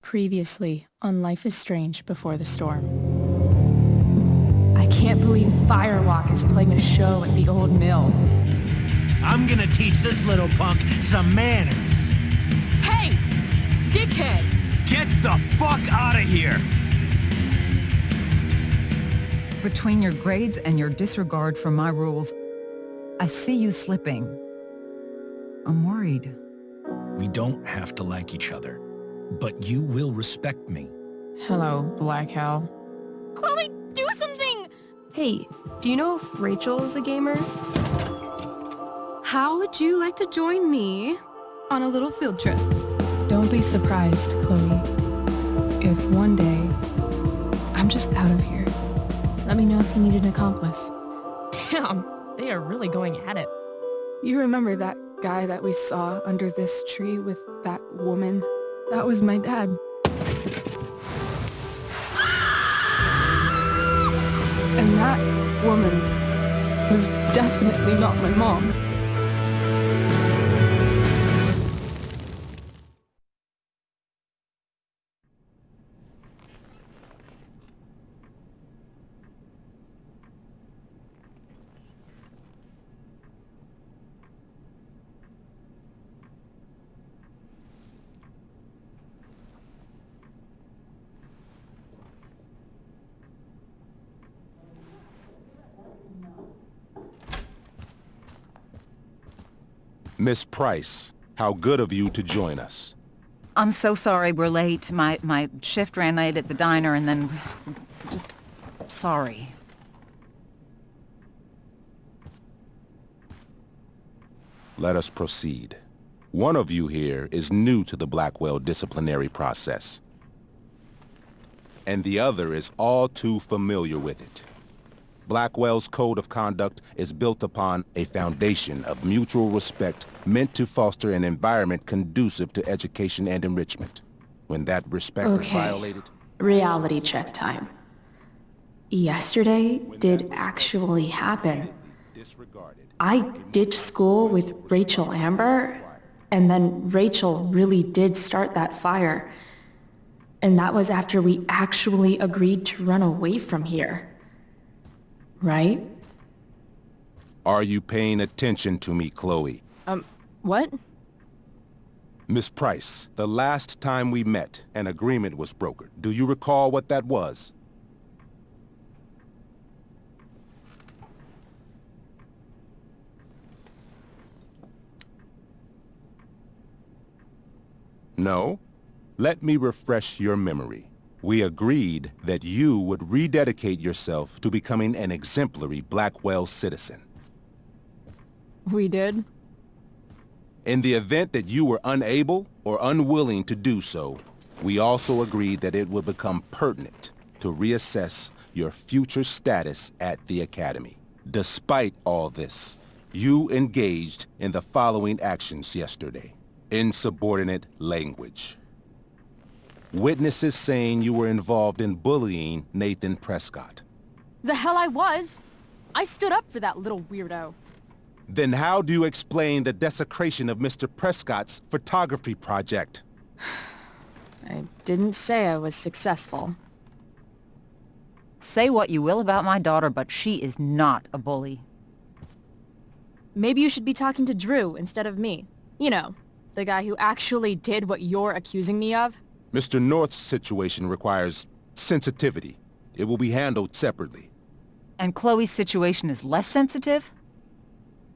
Previously on Life is Strange Before the Storm. I can't believe Firewalk is playing a show at the old mill. I'm gonna teach this little punk some manners. Hey! Dickhead! Get the fuck out of here! Between your grades and your disregard for my rules, I see you slipping. I'm worried. We don't have to like each other, but you will respect me. Hello, Black Hal. Chloe, do something! Hey, do you know if Rachel is a gamer? How would you like to join me on a little field trip? Don't be surprised, Chloe, if one day I'm just out of here. Let me know if you need an accomplice. Damn, they are really going at it. You remember that guy that we saw under this tree with that woman? That was my dad. And that woman was definitely not my mom. Miss Price, how good of you to join us. I'm so sorry we're late. My shift ran late at the diner and then... just... sorry. Let us proceed. One of you here is new to the Blackwell disciplinary process, and the other is all too familiar with it. Blackwell's code of conduct is built upon a foundation of mutual respect meant to foster an environment conducive to education and enrichment. When that respect is violated... Reality check time. Yesterday did actually happen. I ditched school with Rachel Amber, and then Rachel really did start that fire. And that was after we actually agreed to run away from here. Right? Are you paying attention to me, Chloe? What? Miss Price, the last time we met, an agreement was brokered. Do you recall what that was? No? Let me refresh your memory. We agreed that you would rededicate yourself to becoming an exemplary Blackwell citizen. We did? In the event that you were unable or unwilling to do so, we also agreed that it would become pertinent to reassess your future status at the Academy. Despite all this, you engaged in the following actions yesterday. Insubordinate language. Witnesses saying you were involved in bullying Nathan Prescott. The hell I was! I stood up for that little weirdo. Then how do you explain the desecration of Mr. Prescott's photography project? I didn't say I was successful. Say what you will about my daughter, but she is not a bully. Maybe you should be talking to Drew instead of me. You know, the guy who actually did what you're accusing me of. Mr. North's situation requires sensitivity. It will be handled separately. And Chloe's situation is less sensitive?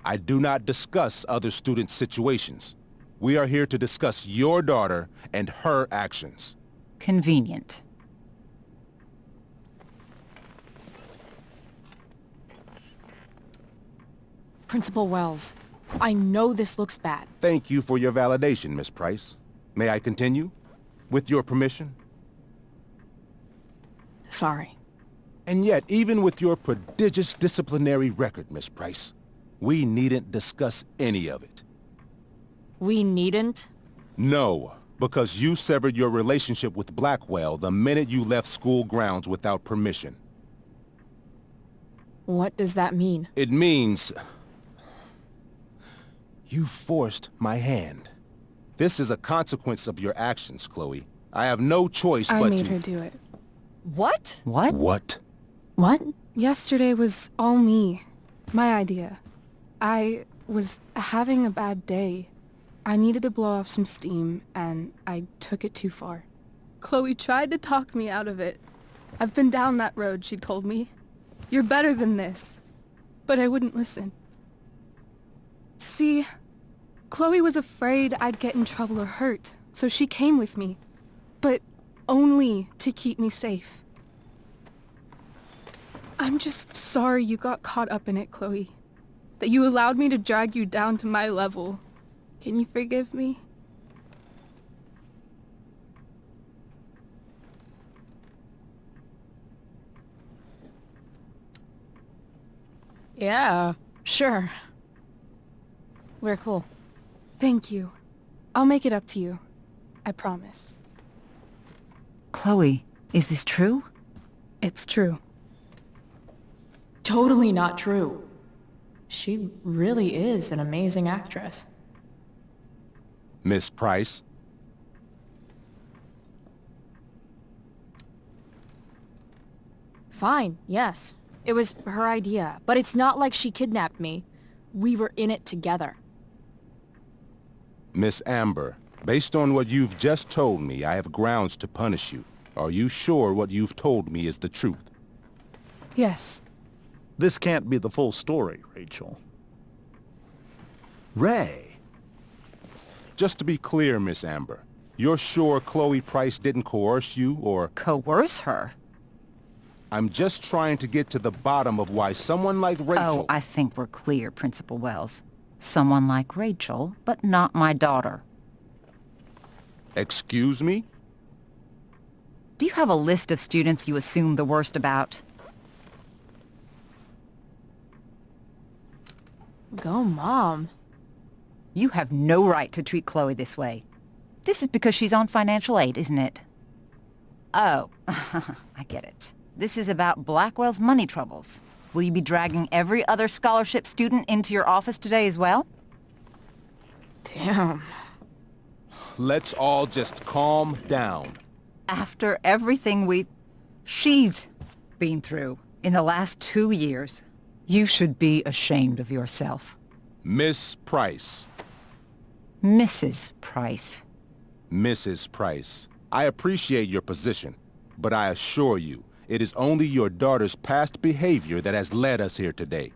I do not discuss other students' situations. We are here to discuss your daughter and her actions. Convenient. Principal Wells, I know this looks bad. Thank you for your validation, Miss Price. May I continue? With your permission? Sorry. And yet, even with your prodigious disciplinary record, Miss Price, we needn't discuss any of it. We needn't? No, because you severed your relationship with Blackwell the minute you left school grounds without permission. What does that mean? It means... you forced my hand. This is a consequence of your actions, Chloe. I have no choice I but made to... her do it. What? What? What? What? Yesterday was all me. My idea. I was having a bad day. I needed to blow off some steam, and I took it too far. Chloe tried to talk me out of it. I've been down that road, she told me. You're better than this. But I wouldn't listen. See, Chloe was afraid I'd get in trouble or hurt, so she came with me. But only to keep me safe. I'm just sorry you got caught up in it, Chloe. That you allowed me to drag you down to my level. Can you forgive me? Yeah, sure. We're cool. Thank you. I'll make it up to you. I promise. Chloe, is this true? It's true. Totally not true. She really is an amazing actress. Miss Price? Fine, yes. It was her idea, but it's not like she kidnapped me. We were in it together. Miss Amber, based on what you've just told me, I have grounds to punish you. Are you sure what you've told me is the truth? Yes. This can't be the full story, Rachel. Ray. Just to be clear, Miss Amber, you're sure Chloe Price didn't coerce you, or... Coerce her? I'm just trying to get to the bottom of why someone like Rachel... Oh, I think we're clear, Principal Wells. Someone like Rachel, but not my daughter. Excuse me? Do you have a list of students you assume the worst about? Go, Mom. You have no right to treat Chloe this way. This is because she's on financial aid, isn't it? Oh, I get it. This is about Blackwell's money troubles. Will you be dragging every other scholarship student into your office today as well? Damn. Let's all just calm down. After everything she's been through in the last 2 years, you should be ashamed of yourself. Miss Price. Mrs. Price. Mrs. Price, I appreciate your position, but I assure you, it is only your daughter's past behavior that has led us here today.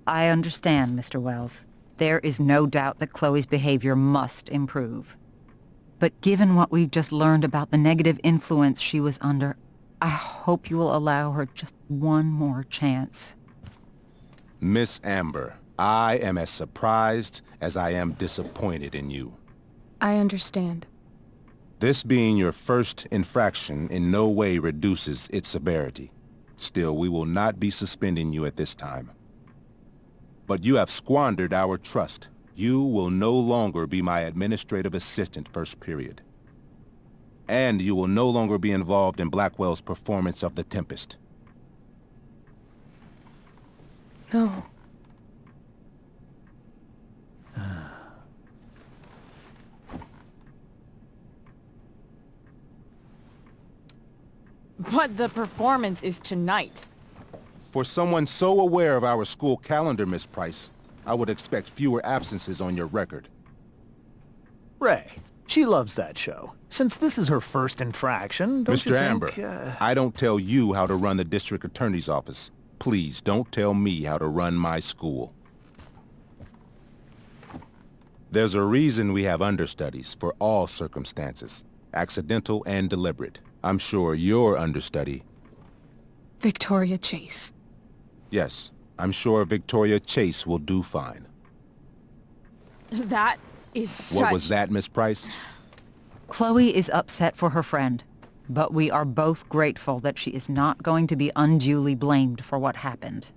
I understand, Mr. Wells. There is no doubt that Chloe's behavior must improve. But given what we've just learned about the negative influence she was under, I hope you will allow her just one more chance. Miss Amber, I am as surprised as I am disappointed in you. I understand. This being your first infraction in no way reduces its severity. Still, we will not be suspending you at this time. But you have squandered our trust. You will no longer be my administrative assistant first period. And you will no longer be involved in Blackwell's performance of The Tempest. No. But the performance is tonight. For someone so aware of our school calendar, Miss Price, I would expect fewer absences on your record. Ray. She loves that show. Since this is her first infraction, don't you Mr. think... Amber, I don't tell you how to run the district attorney's office. Please don't tell me how to run my school. There's a reason we have understudies for all circumstances, accidental and deliberate. I'm sure your understudy... Victoria Chase. Yes, I'm sure Victoria Chase will do fine. That is such... What was that, Miss Price? Chloe is upset for her friend, but we are both grateful that she is not going to be unduly blamed for what happened.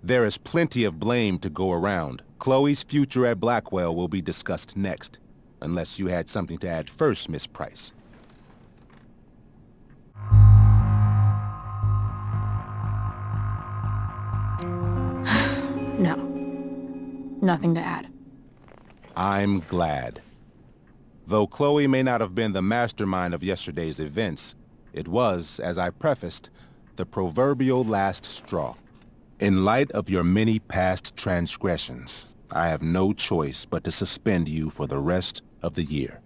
There is plenty of blame to go around. Chloe's future at Blackwell will be discussed next. Unless you had something to add first, Miss Price. No. Nothing to add. I'm glad. Though Chloe may not have been the mastermind of yesterday's events, it was, as I prefaced, the proverbial last straw. In light of your many past transgressions, I have no choice but to suspend you for the rest of the year.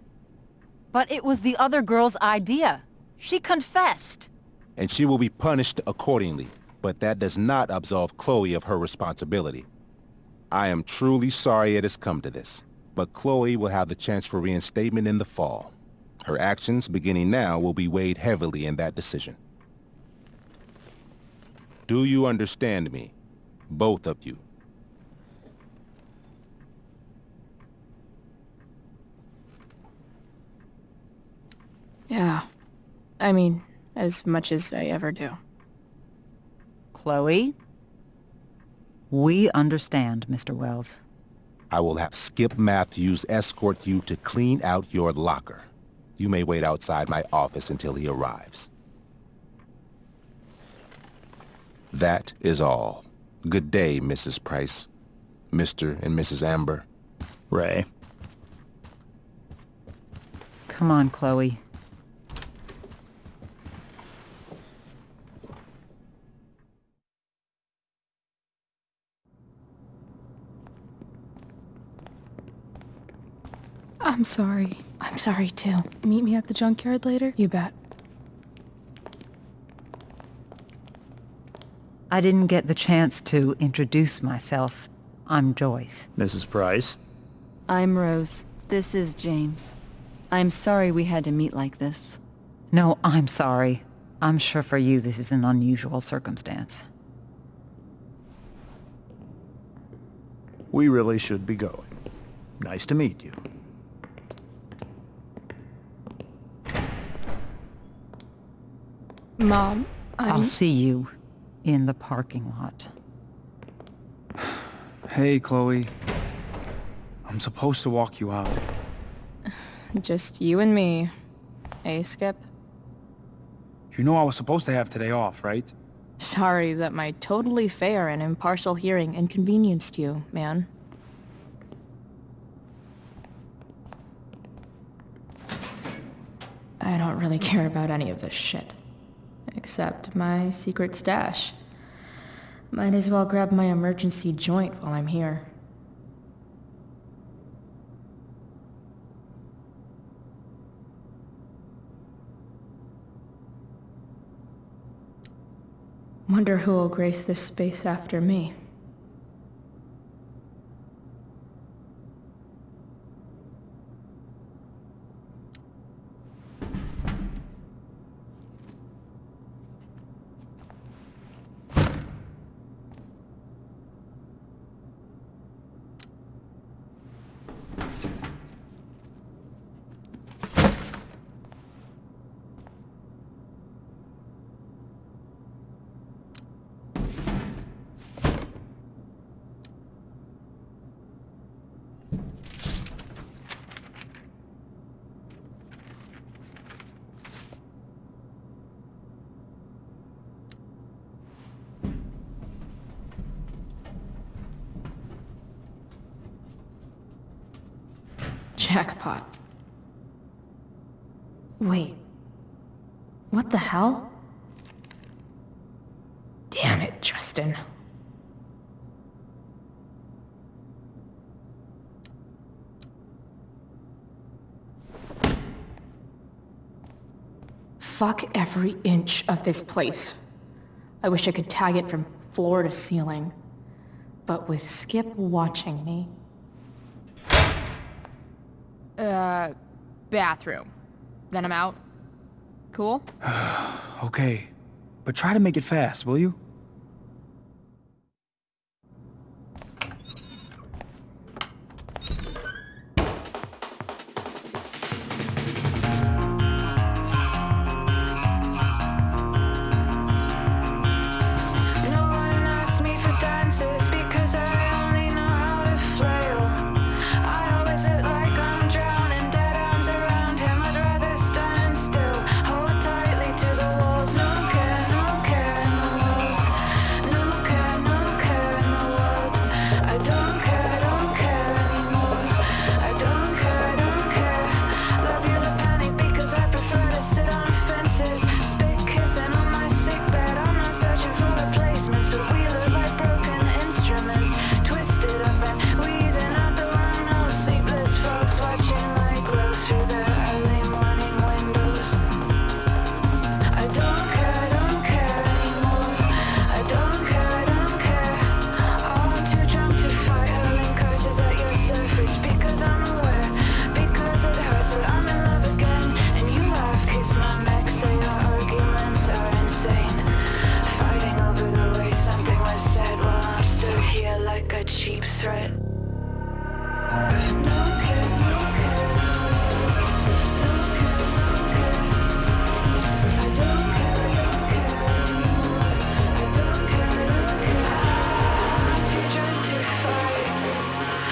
But it was the other girl's idea. She confessed. And she will be punished accordingly, but that does not absolve Chloe of her responsibility. I am truly sorry it has come to this, but Chloe will have the chance for reinstatement in the fall. Her actions, beginning now, will be weighed heavily in that decision. Do you understand me? Both of you. Yeah. I mean, as much as I ever do. Chloe? We understand, Mr. Wells. I will have Skip Matthews escort you to clean out your locker. You may wait outside my office until he arrives. That is all. Good day, Mrs. Price. Mr. and Mrs. Amber. Ray. Come on, Chloe. I'm sorry. I'm sorry too. Meet me at the junkyard later? You bet. I didn't get the chance to introduce myself. I'm Joyce. Mrs. Price. I'm Rose. This is James. I'm sorry we had to meet like this. No, I'm sorry. I'm sure for you this is an unusual circumstance. We really should be going. Nice to meet you. Mom, I'll see you in the parking lot. Hey, Chloe. I'm supposed to walk you out. Just you and me. Hey, Skip? You know I was supposed to have today off, right? Sorry that my totally fair and impartial hearing inconvenienced you, man. I don't really care about any of this shit. Except my secret stash. Might as well grab my emergency joint while I'm here. Wonder who will grace this space after me. Jackpot. Wait. What the hell? Damn it, Justin. Fuck every inch of this place. I wish I could tag it from floor to ceiling. But with Skip watching me... Bathroom. Then I'm out. Cool? Okay, but try to make it fast, will you? Hold tightly to the walls, no care, no care in the world. threat. No care, no care. No care, no care. I don't care, don't care anymore. I don't care, don't care. I'm too drunk to fight.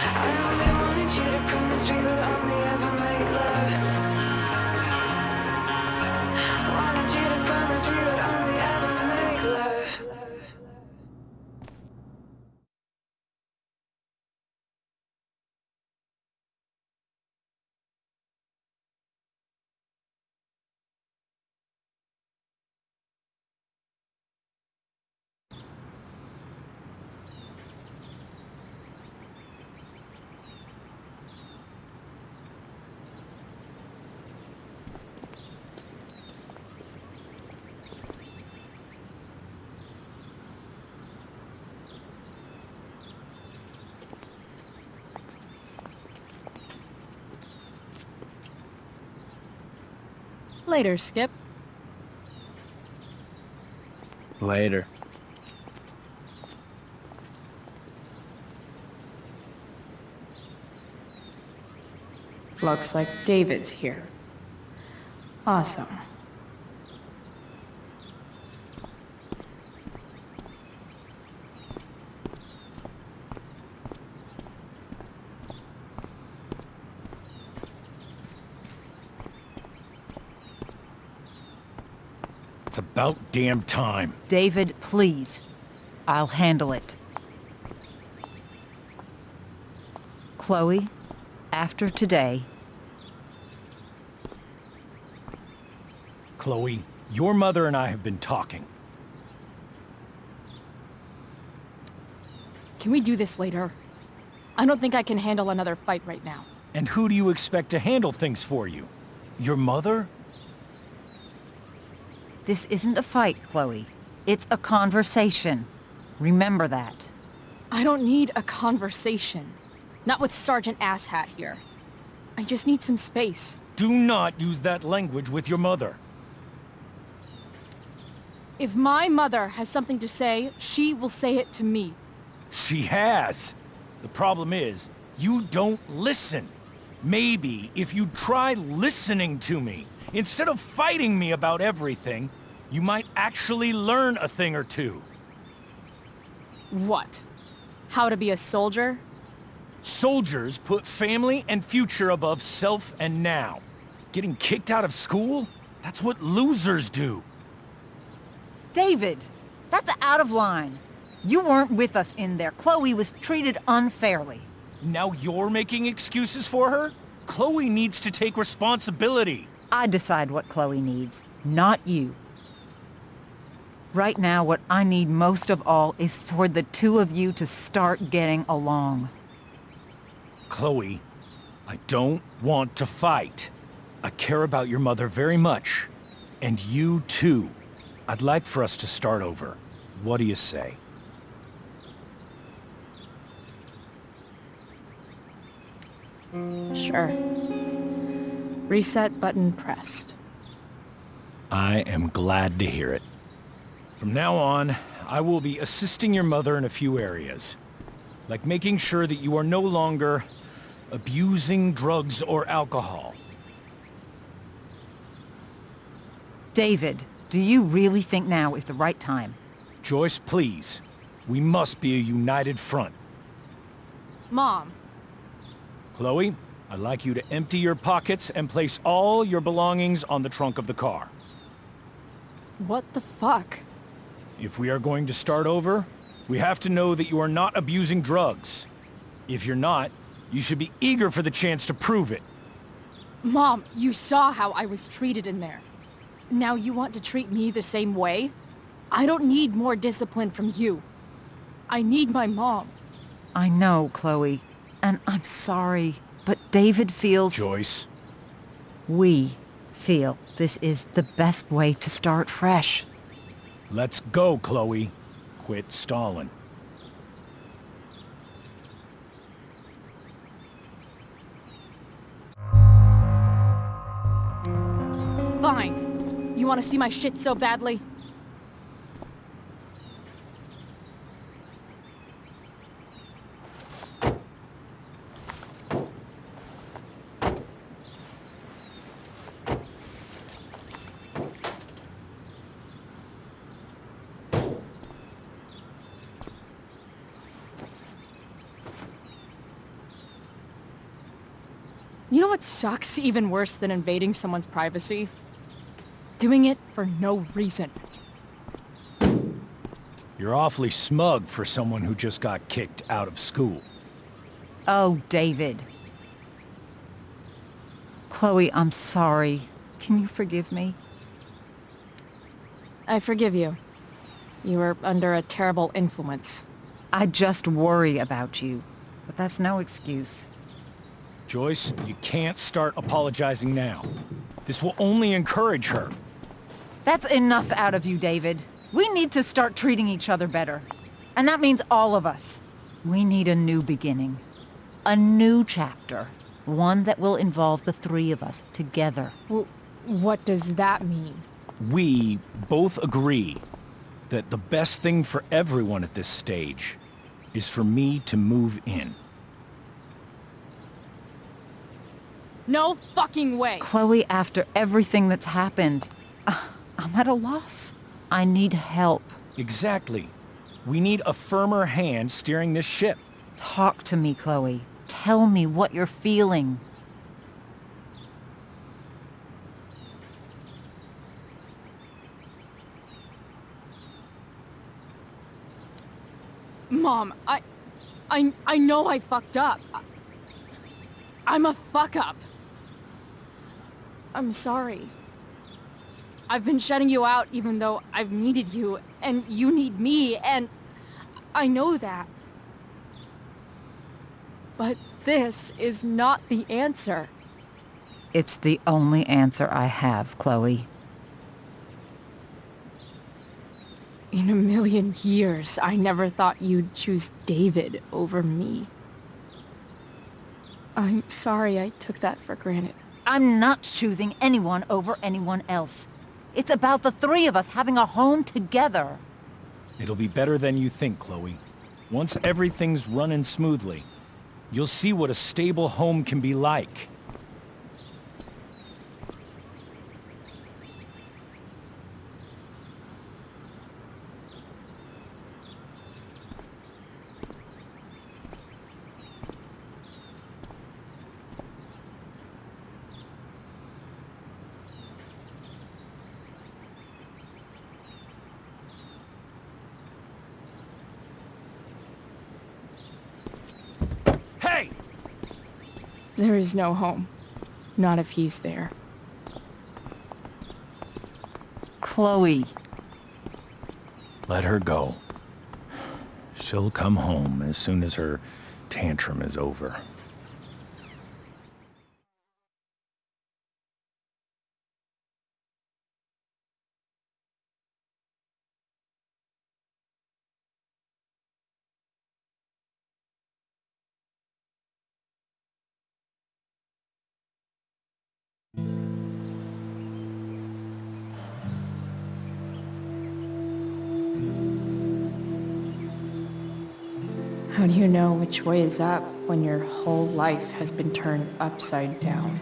I only wanted you to promise we would only ever make love. Wanted you to promise we would only ever make love. Later, Skip. Later. Looks like David's here. Awesome. It's about damn time. David, please. I'll handle it. Chloe, after today... Chloe, your mother and I have been talking. Can we do this later? I don't think I can handle another fight right now. And who do you expect to handle things for you? Your mother? This isn't a fight, Chloe. It's a conversation. Remember that. I don't need a conversation. Not with Sergeant Asshat here. I just need some space. Do not use that language with your mother. If my mother has something to say, she will say it to me. She has. The problem is, you don't listen. Maybe if you try listening to me, instead of fighting me about everything, you might actually learn a thing or two. What? How to be a soldier? Soldiers put family and future above self and now. Getting kicked out of school? That's what losers do. David, that's out of line. You weren't with us in there. Chloe was treated unfairly. Now you're making excuses for her? Chloe needs to take responsibility. I decide what Chloe needs, not you. Right now, what I need most of all is for the two of you to start getting along. Chloe, I don't want to fight. I care about your mother very much. And you too. I'd like for us to start over. What do you say? Sure. Reset button pressed. I am glad to hear it. From now on, I will be assisting your mother in a few areas. Like making sure that you are no longer abusing drugs or alcohol. David, do you really think now is the right time? Joyce, please. We must be a united front. Mom. Chloe, I'd like you to empty your pockets and place all your belongings on the trunk of the car. What the fuck? If we are going to start over, we have to know that you are not abusing drugs. If you're not, you should be eager for the chance to prove it. Mom, you saw how I was treated in there. Now you want to treat me the same way? I don't need more discipline from you. I need my mom. I know, Chloe, and I'm sorry, but David feels... Joyce. We feel this is the best way to start fresh. Let's go, Chloe. Quit stalling. Fine. You want to see my shit so badly? You know what sucks even worse than invading someone's privacy? Doing it for no reason. You're awfully smug for someone who just got kicked out of school. Oh, David. Chloe, I'm sorry. Can you forgive me? I forgive you. You were under a terrible influence. I just worry about you, but that's no excuse. Joyce, you can't start apologizing now. This will only encourage her. That's enough out of you, David. We need to start treating each other better. And that means all of us. We need a new beginning. A new chapter. One that will involve the three of us together. What does that mean? We both agree that the best thing for everyone at this stage is for me to move in. No fucking way! Chloe, after everything that's happened, I'm at a loss. I need help. Exactly. We need a firmer hand steering this ship. Talk to me, Chloe. Tell me what you're feeling. Mom, I know I fucked up. I'm a fuck-up. I'm sorry. I've been shutting you out even though I've needed you, and you need me, and I know that. But this is not the answer. It's the only answer I have, Chloe. In a million years, I never thought you'd choose David over me. I'm sorry I took that for granted. I'm not choosing anyone over anyone else. It's about the three of us having a home together. It'll be better than you think, Chloe. Once everything's running smoothly, you'll see what a stable home can be like. Hey! There is no home. Not if he's there. Chloe. Let her go. She'll come home as soon as her tantrum is over. How do you know which way is up when your whole life has been turned upside down?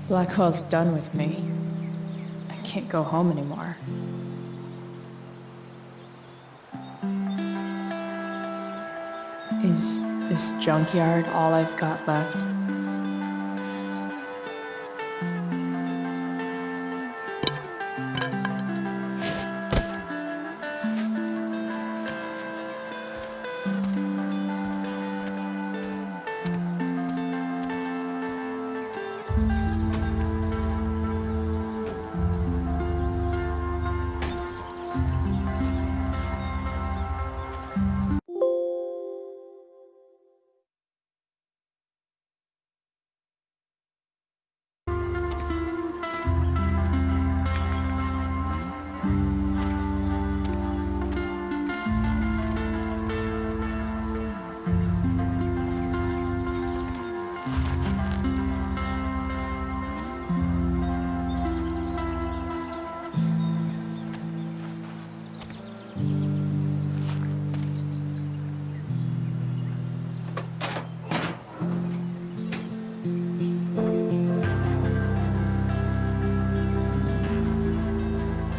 Blackwell's done with me. I can't go home anymore. Is this junkyard all I've got left?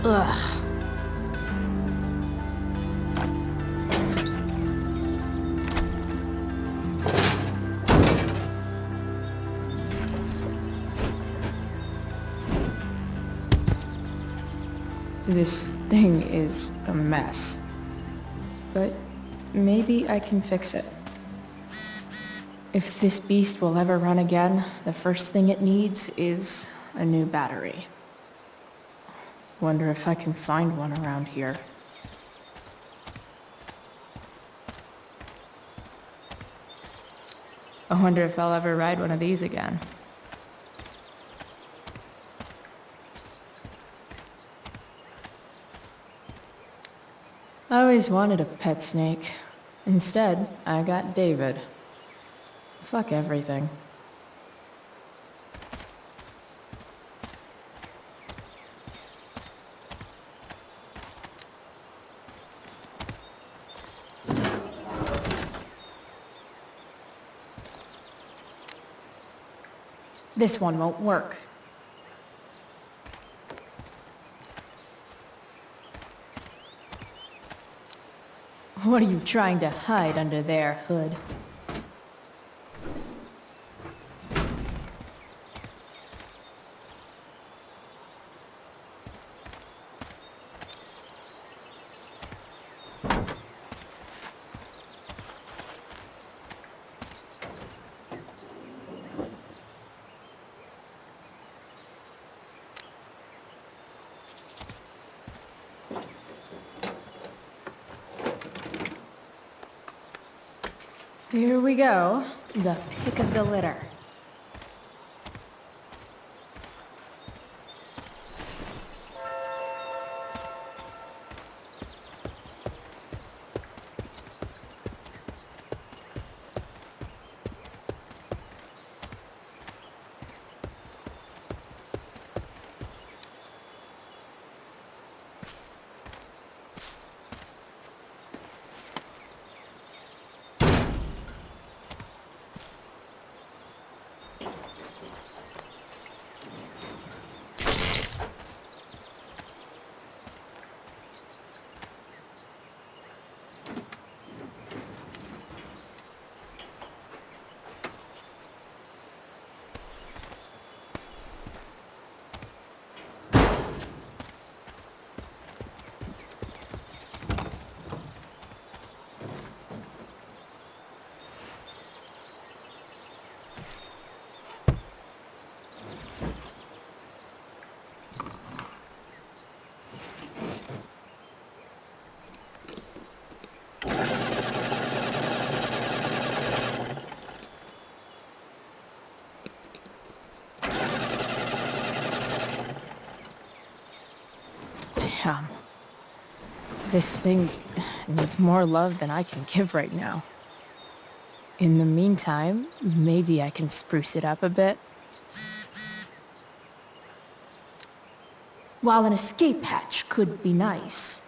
Ugh. This thing is a mess. But maybe I can fix it. If this beast will ever run again, the first thing it needs is a new battery. Wonder if I can find one around here. I wonder if I'll ever ride one of these again. I always wanted a pet snake. Instead, I got David. Fuck everything. This one won't work. What are you trying to hide under there, Hood? Here we go, the pick of the litter. Damn. This thing needs more love than I can give right now. In the meantime, maybe I can spruce it up a bit. While an escape hatch could be nice,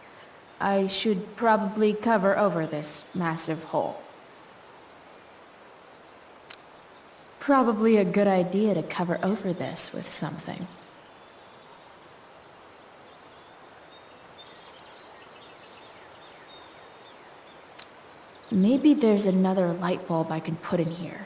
I should probably cover over this massive hole. Probably a good idea to cover over this with something. Maybe there's another light bulb I can put in here.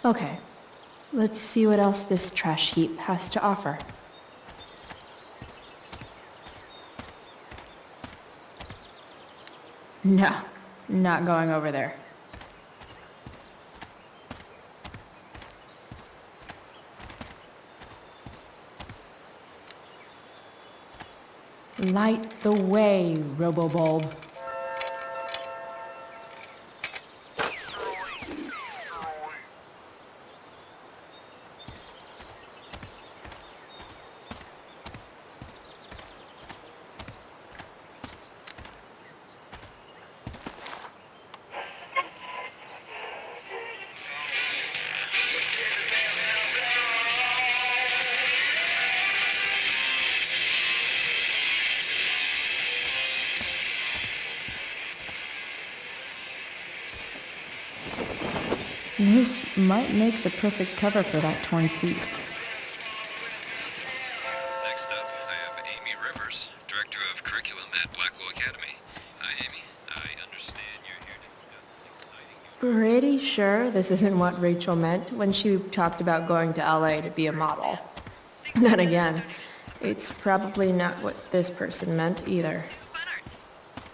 Okay, let's see what else this trash heap has to offer. No, not going over there. Light the way, Robobulb. This might make the perfect cover for that torn seat. Next up, I have Amy Rivers, Director of Curriculum at Blackwell Academy. Hi, Amy. I understand you're here to discuss an exciting new... Pretty sure this isn't what Rachel meant when she talked about going to LA to be a model. Then again, it's probably not what this person meant either. Fine arts.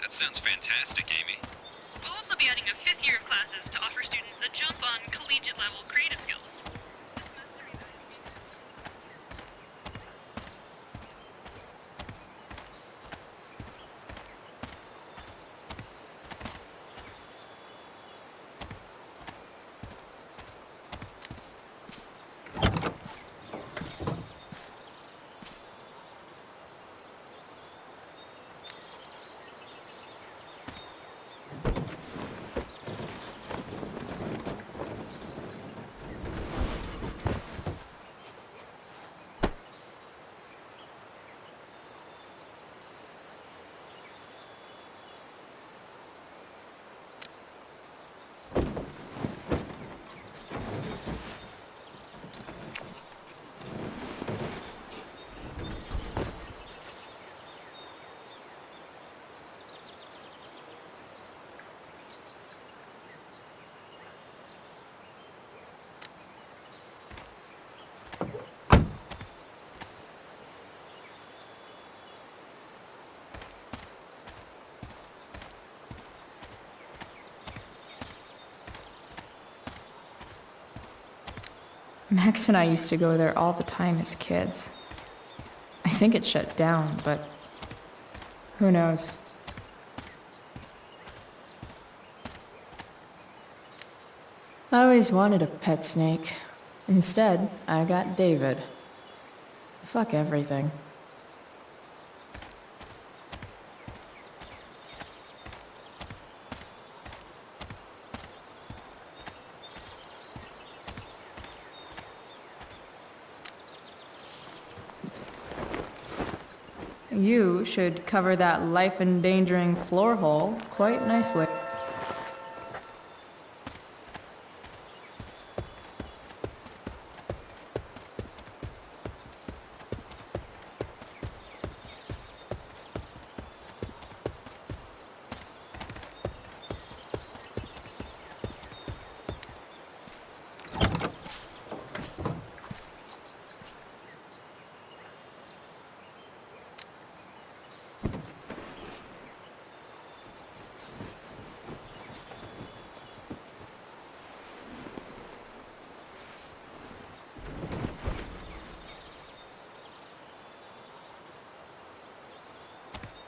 That sounds fantastic, Amy. We'll also be adding a 5th year of classes to offer students a jump on collegiate level creative skills. Max and I used to go there all the time as kids. I think it shut down, but who knows? I always wanted a pet snake. Instead, I got David. Fuck everything. You should cover that life-endangering floor hole quite nicely.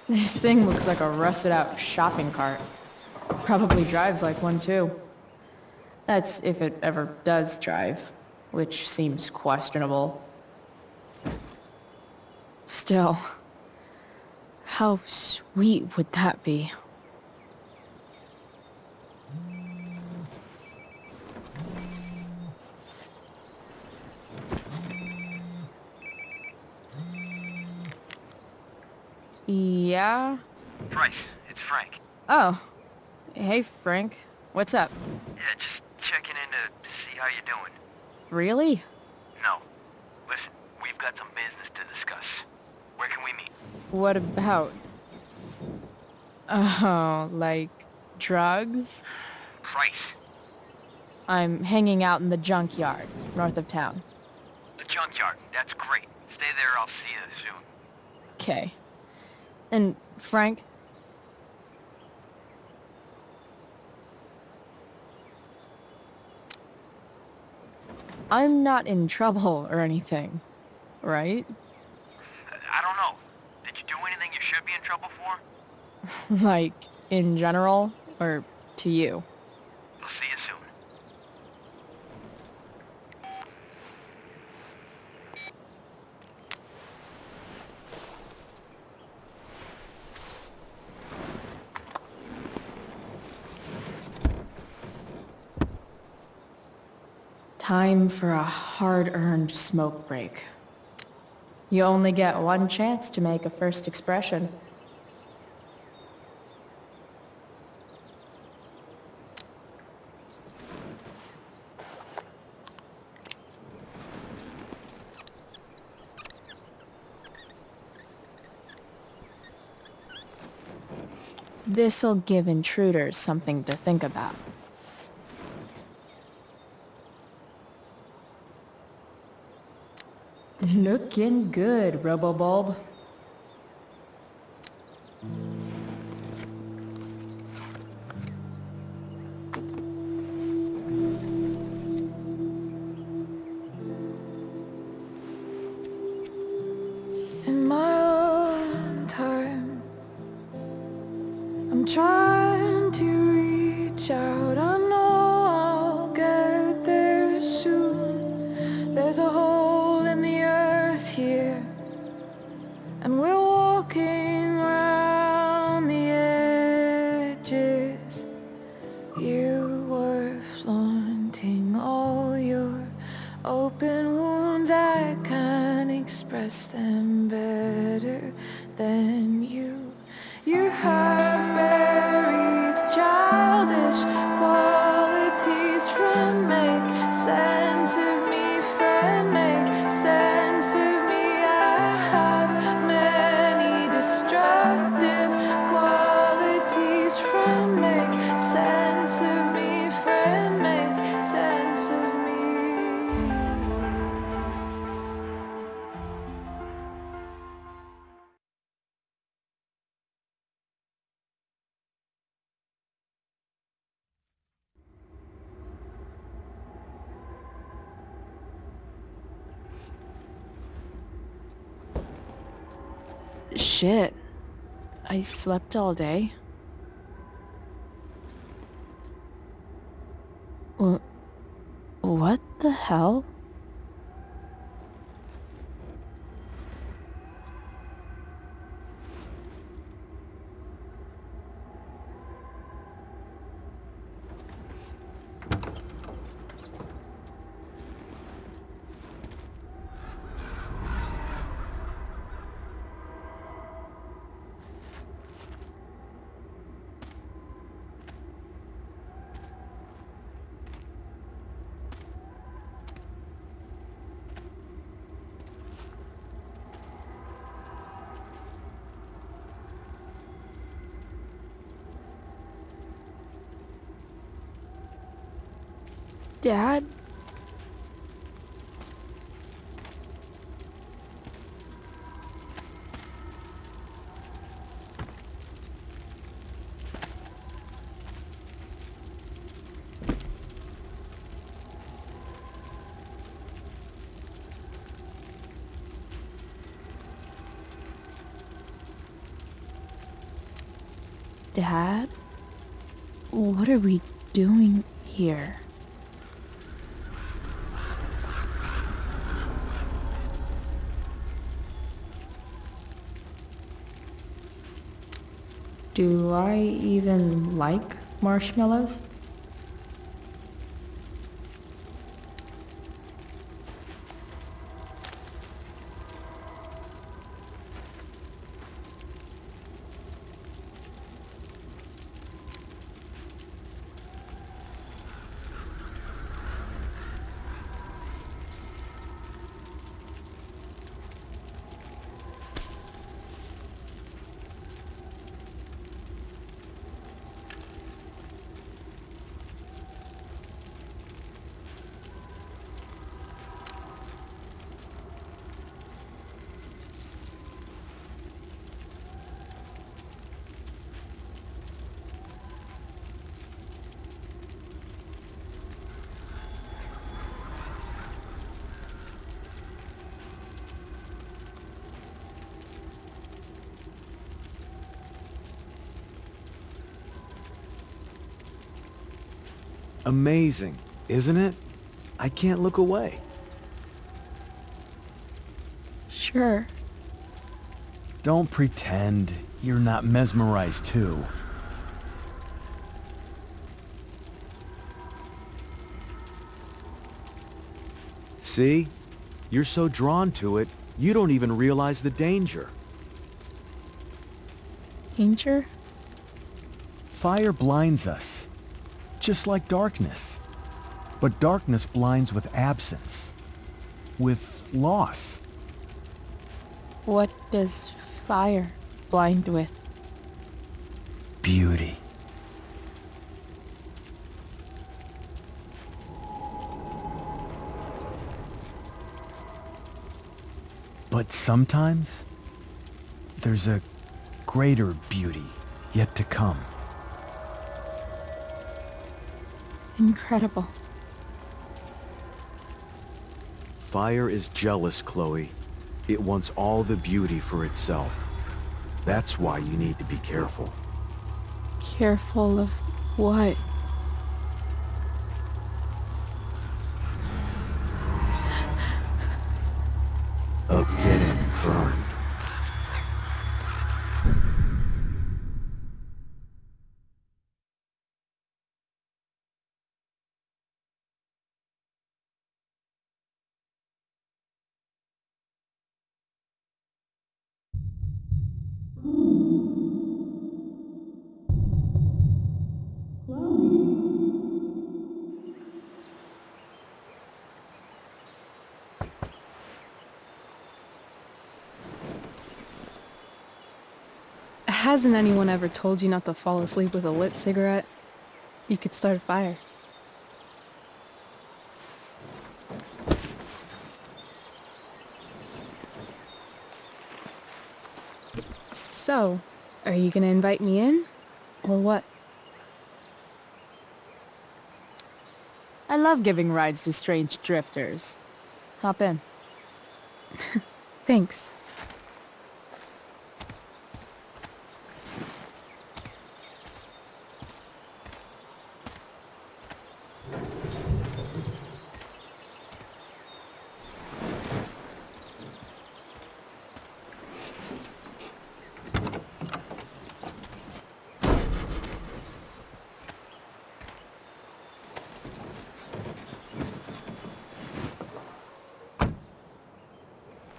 This thing looks like a rusted-out shopping cart. Probably drives like one, too. That's if it ever does drive, which seems questionable. Still, how sweet would that be? Yeah? Bryce, it's Frank. Oh. Hey, Frank. What's up? Yeah, just checking in to see how you're doing. Really? No. Listen, we've got some business to discuss. Where can we meet? What about? Oh, like drugs? Bryce. I'm hanging out in the junkyard, north of town. The junkyard. That's great. Stay there, I'll see you soon. Okay. And, Frank? I'm not in trouble or anything, right? I don't know. Did you do anything you should be in trouble for? Like, in general, or to you? I'll see you soon. Time for a hard-earned smoke break. You only get one chance to make a first expression. This'll give intruders something to think about. Looking good, Robobulb. In my own time, I'm trying to reach out. I know I'll get there soon. There's a hole in the earth here, and we're walking around the edges. You were flaunting all your open wounds. I can't express them better than you. You have buried childish qualities. Friend, make sense of me. Friend, make sense of me. I have many destructive qualities. Friend, make sense of me. Friend, make sense of me. Shit. I slept all day. What the hell? Dad? Dad? What are we doing here? Do I even like marshmallows? Amazing, isn't it? I can't look away. Sure. Don't pretend you're not mesmerized too. See? You're so drawn to it, you don't even realize the danger. Danger? Fire blinds us, just like darkness. But darkness blinds with absence, with loss. What does fire blind with? beauty. But sometimes, there's a greater beauty yet to come. Incredible. Fire is jealous, Chloe. It wants all the beauty for itself. That's why you need to be careful. Careful of what? Of getting burned. Hasn't anyone ever told you not to fall asleep with a lit cigarette? You could start a fire. So, are you gonna invite me in? Or what? I love giving rides to strange drifters. Hop in. Thanks.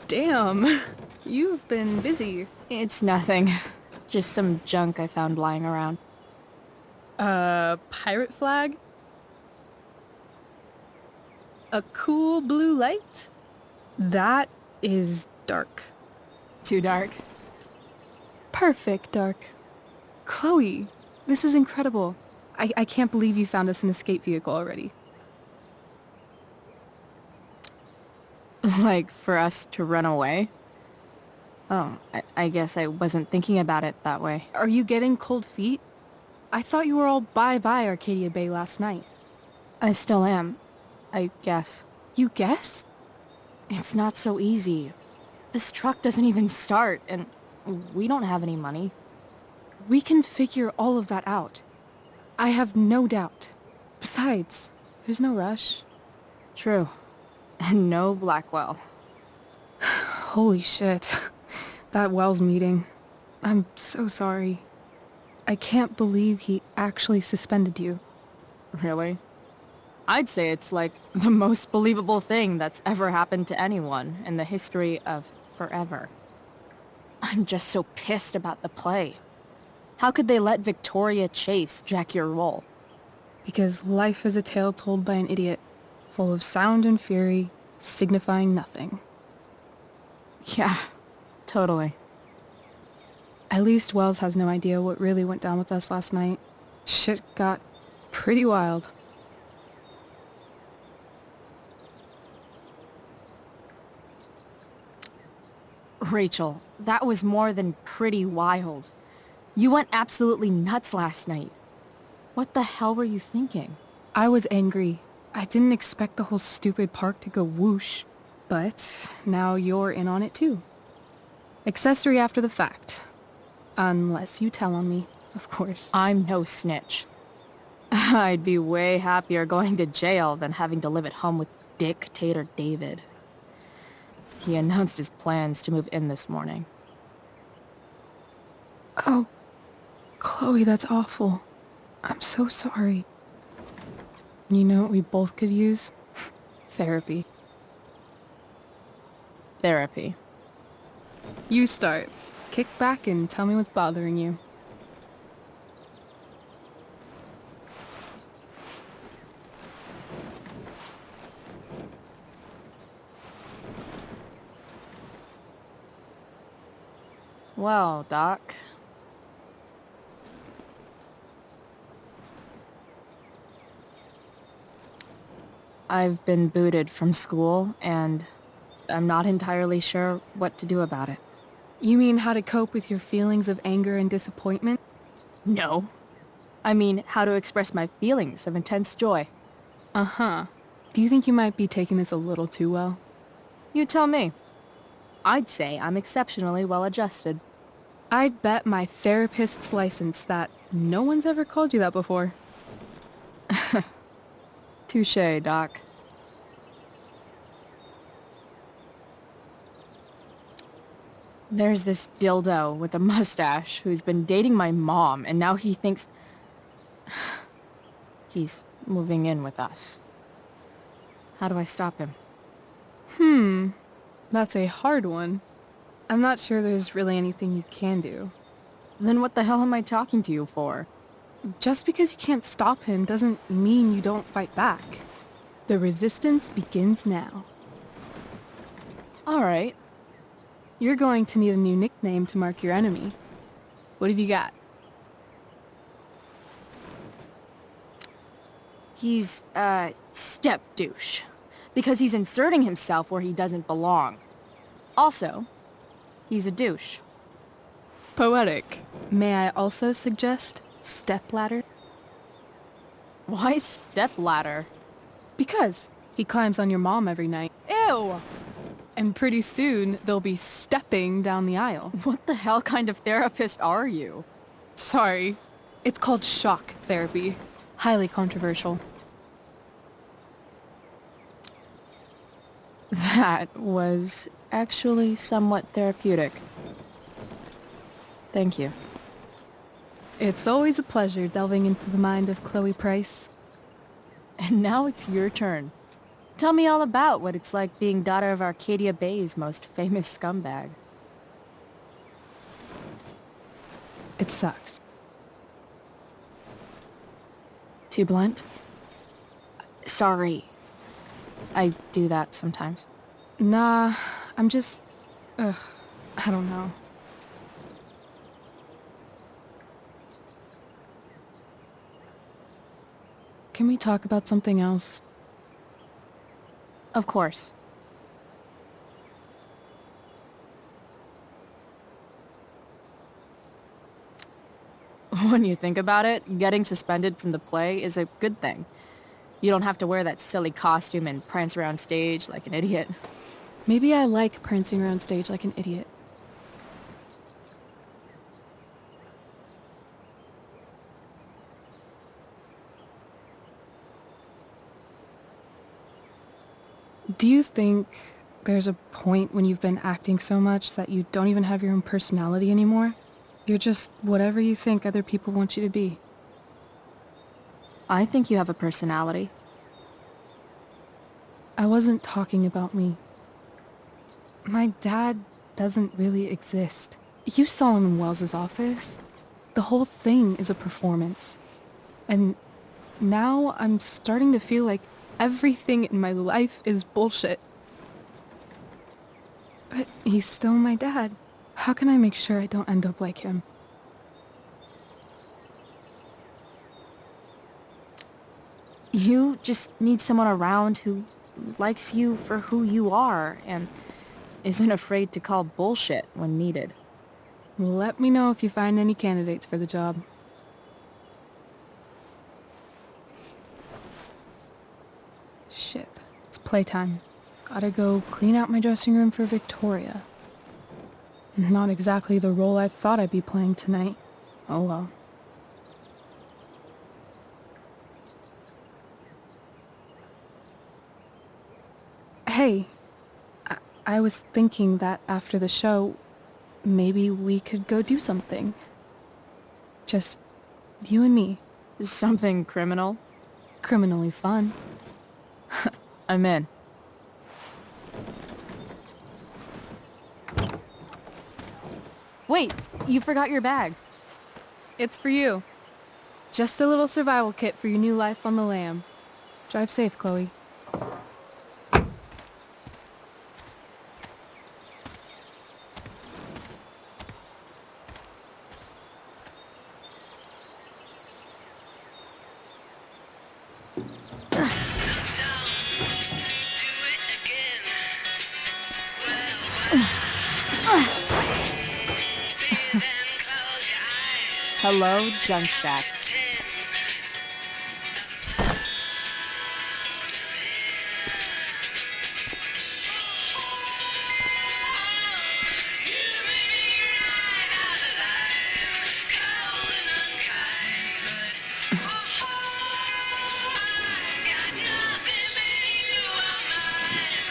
Damn, you've been busy. It's nothing. Just some junk I found lying around. Pirate flag? A cool blue light? That is dark. Too dark? Perfect dark. Chloe, this is incredible. I can't believe you found us an escape vehicle already. Like, for us to run away? Oh, I guess I wasn't thinking about it that way. Are you getting cold feet? I thought you were all bye-bye Arcadia Bay last night. I still am, I guess. You guess? It's not so easy. This truck doesn't even start, and we don't have any money. We can figure all of that out. I have no doubt. Besides, there's no rush. True. And no Blackwell. Holy shit. That Wells meeting. I'm so sorry. I can't believe he actually suspended you. Really? I'd say it's like the most believable thing that's ever happened to anyone in the history of forever. I'm just so pissed about the play. How could they let Victoria Chase jack your role? Because life is a tale told by an idiot, full of sound and fury, signifying nothing. Yeah, totally. At least Wells has no idea what really went down with us last night. Shit got pretty wild. Rachel, that was more than pretty wild. You went absolutely nuts last night. What the hell were you thinking? I was angry. I didn't expect the whole stupid park to go whoosh. But now you're in on it too. Accessory after the fact. Unless you tell on me, of course. I'm no snitch. I'd be way happier going to jail than having to live at home with Dictator David. He announced his plans to move in this morning. Oh, Chloe, that's awful. I'm so sorry. You know what we both could use? Therapy. Therapy. You start. Kick back and tell me what's bothering you. Well, Doc. I've been booted from school, and I'm not entirely sure what to do about it. You mean how to cope with your feelings of anger and disappointment? No. I mean, how to express my feelings of intense joy. Uh-huh. Do you think you might be taking this a little too well? You tell me. I'd say I'm exceptionally well adjusted. I'd bet my therapist's license that no one's ever called you that before. Touché, Doc. There's this dildo with a mustache who's been dating my mom, and now he thinks he's moving in with us. How do I stop him? That's a hard one. I'm not sure there's really anything you can do. Then what the hell am I talking to you for? Just because you can't stop him doesn't mean you don't fight back. The resistance begins now. Alright. You're going to need a new nickname to mark your enemy. What have you got? He's, step douche. Because he's inserting himself where he doesn't belong. Also, he's a douche. Poetic. May I also suggest stepladder? Why stepladder? Because he climbs on your mom every night. Ew! And pretty soon, they'll be stepping down the aisle. What the hell kind of therapist are you? Sorry. It's called shock therapy. Highly controversial. That was actually somewhat therapeutic. Thank you. It's always a pleasure delving into the mind of Chloe Price. And now it's your turn. Tell me all about what it's like being daughter of Arcadia Bay's most famous scumbag. It sucks. Too blunt? Sorry. I do that sometimes. Nah, I'm just... I don't know. Can we talk about something else? Of course. When you think about it, getting suspended from the play is a good thing. You don't have to wear that silly costume and prance around stage like an idiot. Maybe I like prancing around stage like an idiot. Do you think there's a point when you've been acting so much that you don't even have your own personality anymore? You're just whatever you think other people want you to be. I think you have a personality. I wasn't talking about me. My dad doesn't really exist. You saw him in Wells's office. The whole thing is a performance. And now I'm starting to feel like everything in my life is bullshit. But he's still my dad. How can I make sure I don't end up like him? You just need someone around who likes you for who you are and isn't afraid to call bullshit when needed. Let me know if you find any candidates for the job. Shit, it's playtime. Gotta go clean out my dressing room for Victoria. Not exactly the role I thought I'd be playing tonight. Oh well. Hey, I was thinking that after the show, maybe we could go do something. Just you and me. Something criminal? Criminally fun. I'm in. Wait, you forgot your bag. It's for you. Just a little survival kit for your new life on the lam. Drive safe, Chloe. Hello, Junk Shack.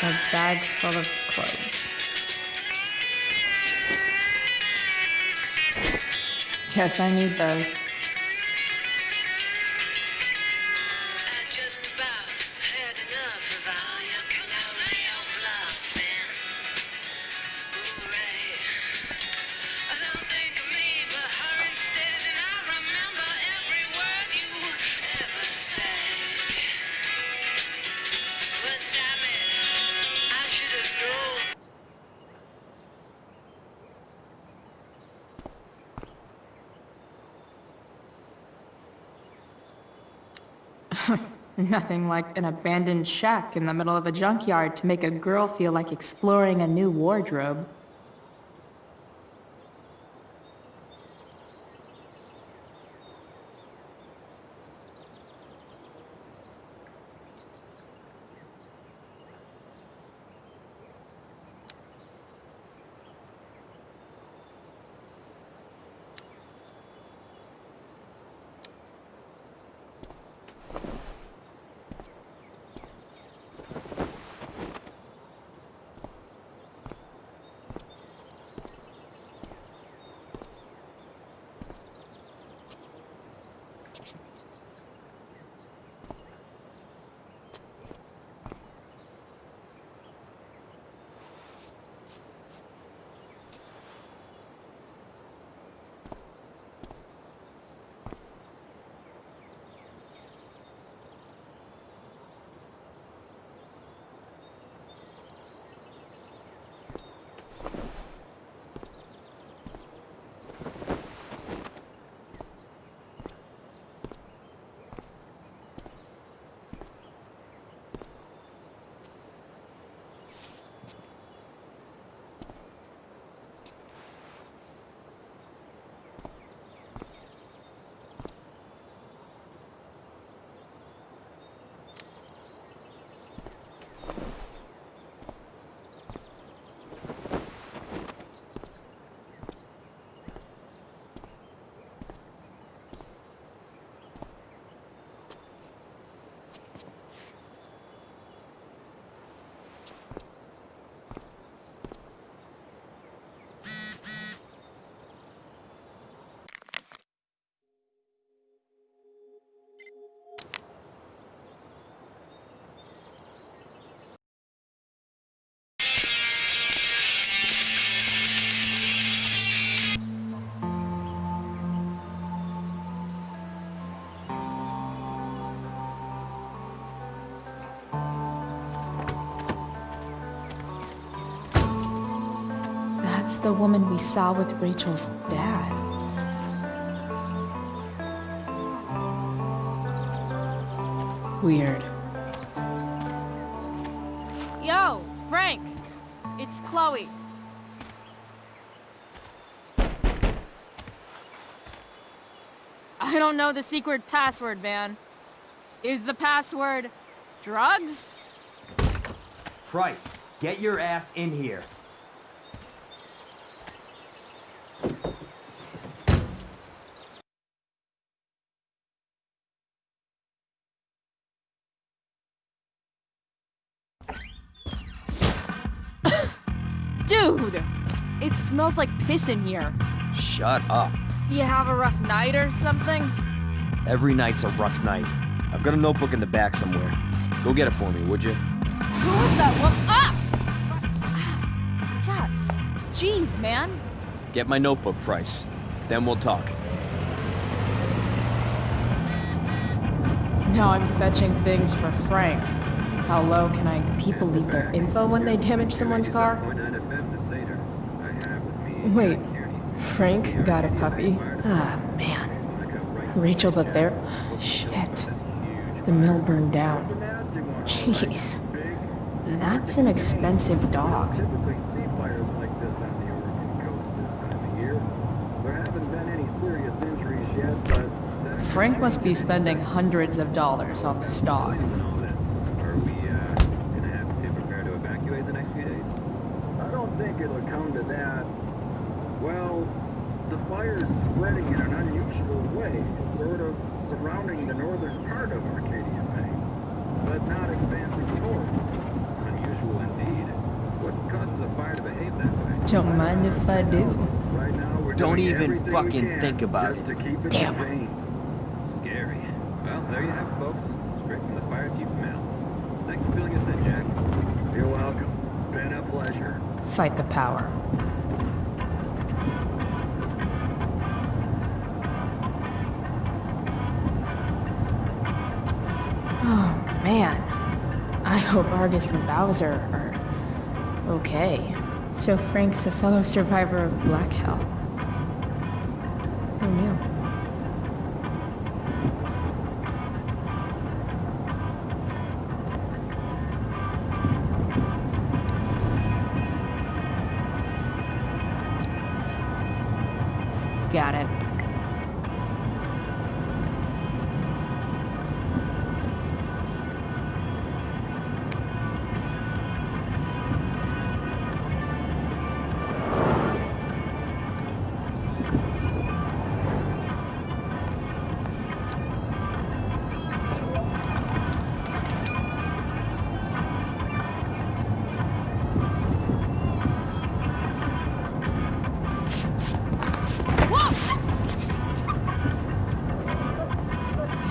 A bag full of clothes. Guess I need those. Nothing like an abandoned shack in the middle of a junkyard to make a girl feel like exploring a new wardrobe. That's the woman we saw with Rachel's dad. Weird. Yo, Frank! It's Chloe. I don't know the secret password, man. Is the password drugs? Price, get your ass in here. Dude! It smells like piss in here. Shut up. You have a rough night or something? Every night's a rough night. I've got a notebook in the back somewhere. Go get it for me, would you? Who was that one? Ah! God. Jeez, man. Get my notebook, Price. Then we'll talk. Now I'm fetching things for Frank. How low can people leave their info when they damage someone's car? Wait, Frank got a puppy? Ah, man. Rachel Shit. The mill burned down. Jeez. That's an expensive dog. Frank must be spending hundreds of dollars on this dog. Are we gonna have to prepare to evacuate the next few days? I don't think it'll come to that. Well, the fire's spreading in an unusual way, sort of surrounding the northern part of Arcadia Bay, but not advancing north. Unusual indeed. What causes a fire to behave that way? Don't mind if I do. Right now, we're Don't doing even everything we fucking can think about just it. to keep it Damn. contained. Scary. Well, there you have it, folks. Straight from the fire chief mail. Thanks for filling us in, Jack. You're welcome. Been a pleasure. Fight the power. Oh, man. I hope Argus and Bowser are okay. So Frank's a fellow survivor of Black Hell. Who knew? Got it.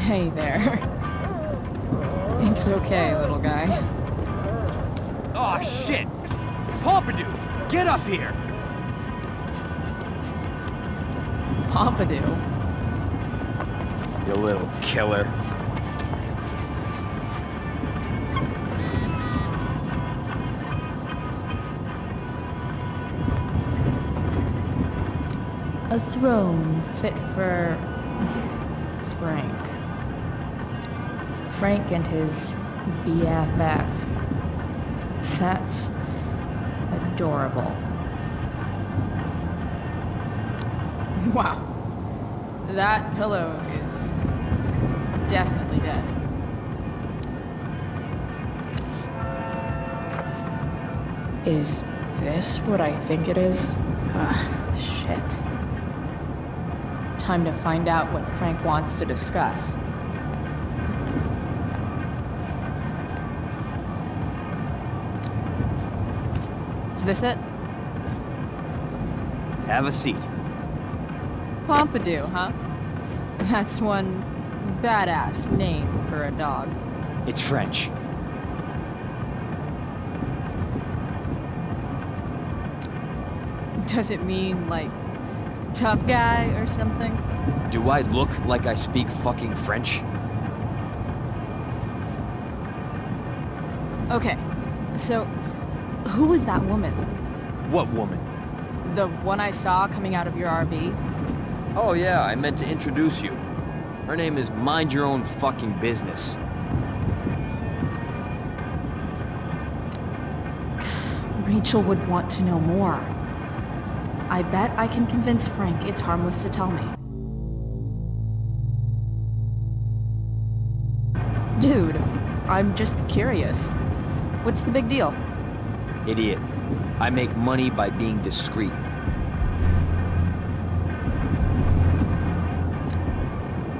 Hey there. It's okay, little guy. Oh shit! Pompidou, get up here! Pompidou? You little killer. A throne fit for Frank. Frank and his BFF. That's adorable. Wow. That pillow is definitely dead. Is this what I think it is? Ah, shit. Time to find out what Frank wants to discuss. Is this it? Have a seat. Pompidou, huh? That's one badass name for a dog. It's French. Does it mean, like, tough guy or something? Do I look like I speak fucking French? Okay, so who was that woman? What woman? The one I saw coming out of your RV? Oh yeah, I meant to introduce you. Her name is Mind Your Own Fucking Business. Rachel would want to know more. I bet I can convince Frank it's harmless to tell me. Dude, I'm just curious. What's the big deal? Idiot. I make money by being discreet.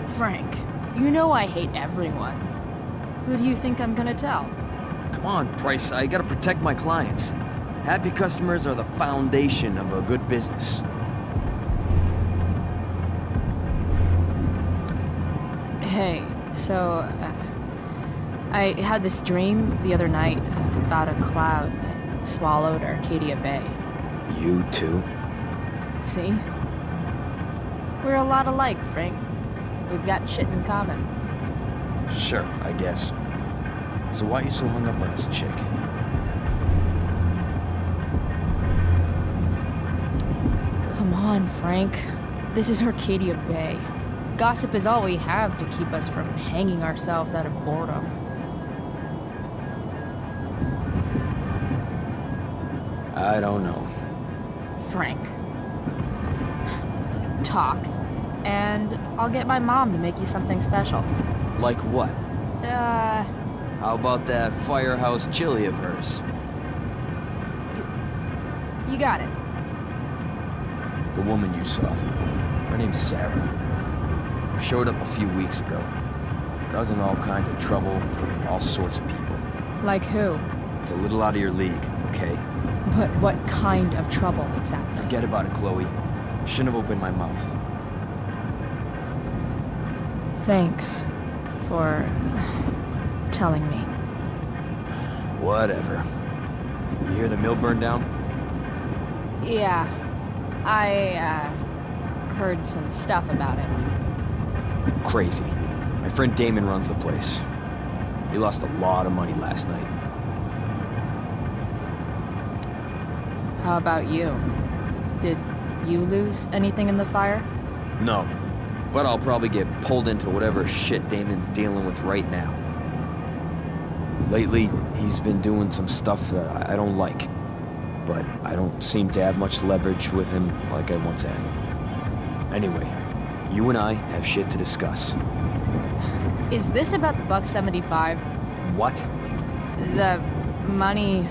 Frank, you know I hate everyone. Who do you think I'm gonna tell? Come on, Price, I gotta protect my clients. Happy customers are the foundation of a good business. Hey, so, I had this dream the other night about a cloud that swallowed Arcadia Bay. You too? See? We're a lot alike, Frank. We've got shit in common. Sure, I guess. So why are you so hung up on this chick? Come on, Frank. This is Arcadia Bay. Gossip is all we have to keep us from hanging ourselves out of boredom. I don't know. Frank. Talk. and I'll get my mom to make you something special. Like what? Uh, How about that firehouse chili of hers? you got it. The woman you saw. Her name's Sarah. Showed up a few weeks ago. Causing all kinds of trouble for all sorts of people. Like who? It's a little out of your league, okay? But what kind of trouble exactly? Forget about it, Chloe. Shouldn't have opened my mouth. Thanks for telling me. Whatever. You hear the mill burned down? Yeah, I, heard some stuff about it. Crazy. My friend Damon runs the place. He lost a lot of money last night. How about you? Did you lose anything in the fire? No. But I'll probably get pulled into whatever shit Damon's dealing with right now. Lately, he's been doing some stuff that I don't like. But I don't seem to have much leverage with him like I once had. Anyway, you and I have shit to discuss. Is this about the $1.75? What? The money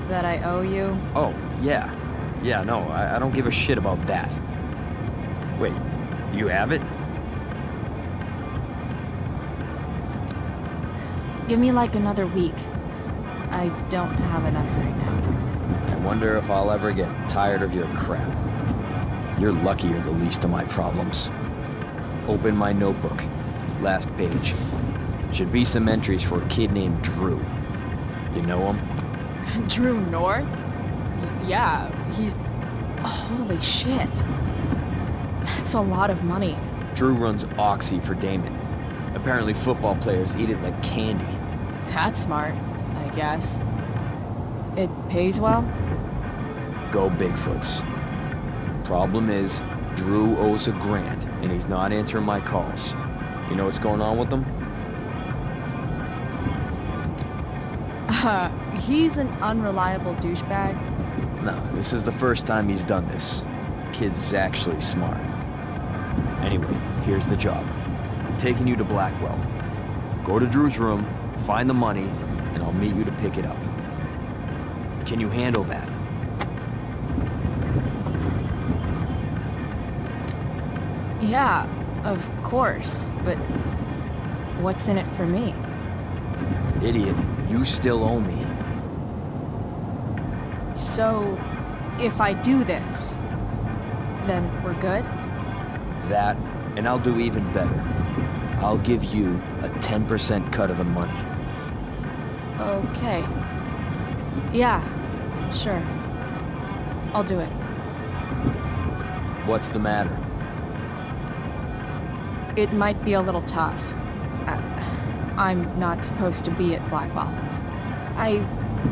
that I owe you? Oh, yeah. Yeah, no, I don't give a shit about that. Wait, do you have it? Give me like another week. I don't have enough right now. I wonder if I'll ever get tired of your crap. You're lucky you're the least of my problems. Open my notebook. Last page. Should be some entries for a kid named Drew. You know him? Drew North? Yeah, he's... Holy shit. That's a lot of money. Drew runs Oxy for Damon. Apparently football players eat it like candy. That's smart, I guess. It pays well? Go Bigfoots. Problem is, Drew owes a grant, and he's not answering my calls. You know what's going on with him? He's an unreliable douchebag. No, this is the first time he's done this. Kid's actually smart. Anyway, here's the job. I'm taking you to Blackwell. Go to Drew's room, find the money, and I'll meet you to pick it up. Can you handle that? Yeah, of course, but what's in it for me? Idiot, you still owe me. So, if I do this, then we're good? That, and I'll do even better. I'll give you a 10% cut of the money. Okay. Yeah, sure. I'll do it. What's the matter? It might be a little tough. I'm not supposed to be at Blackwell. I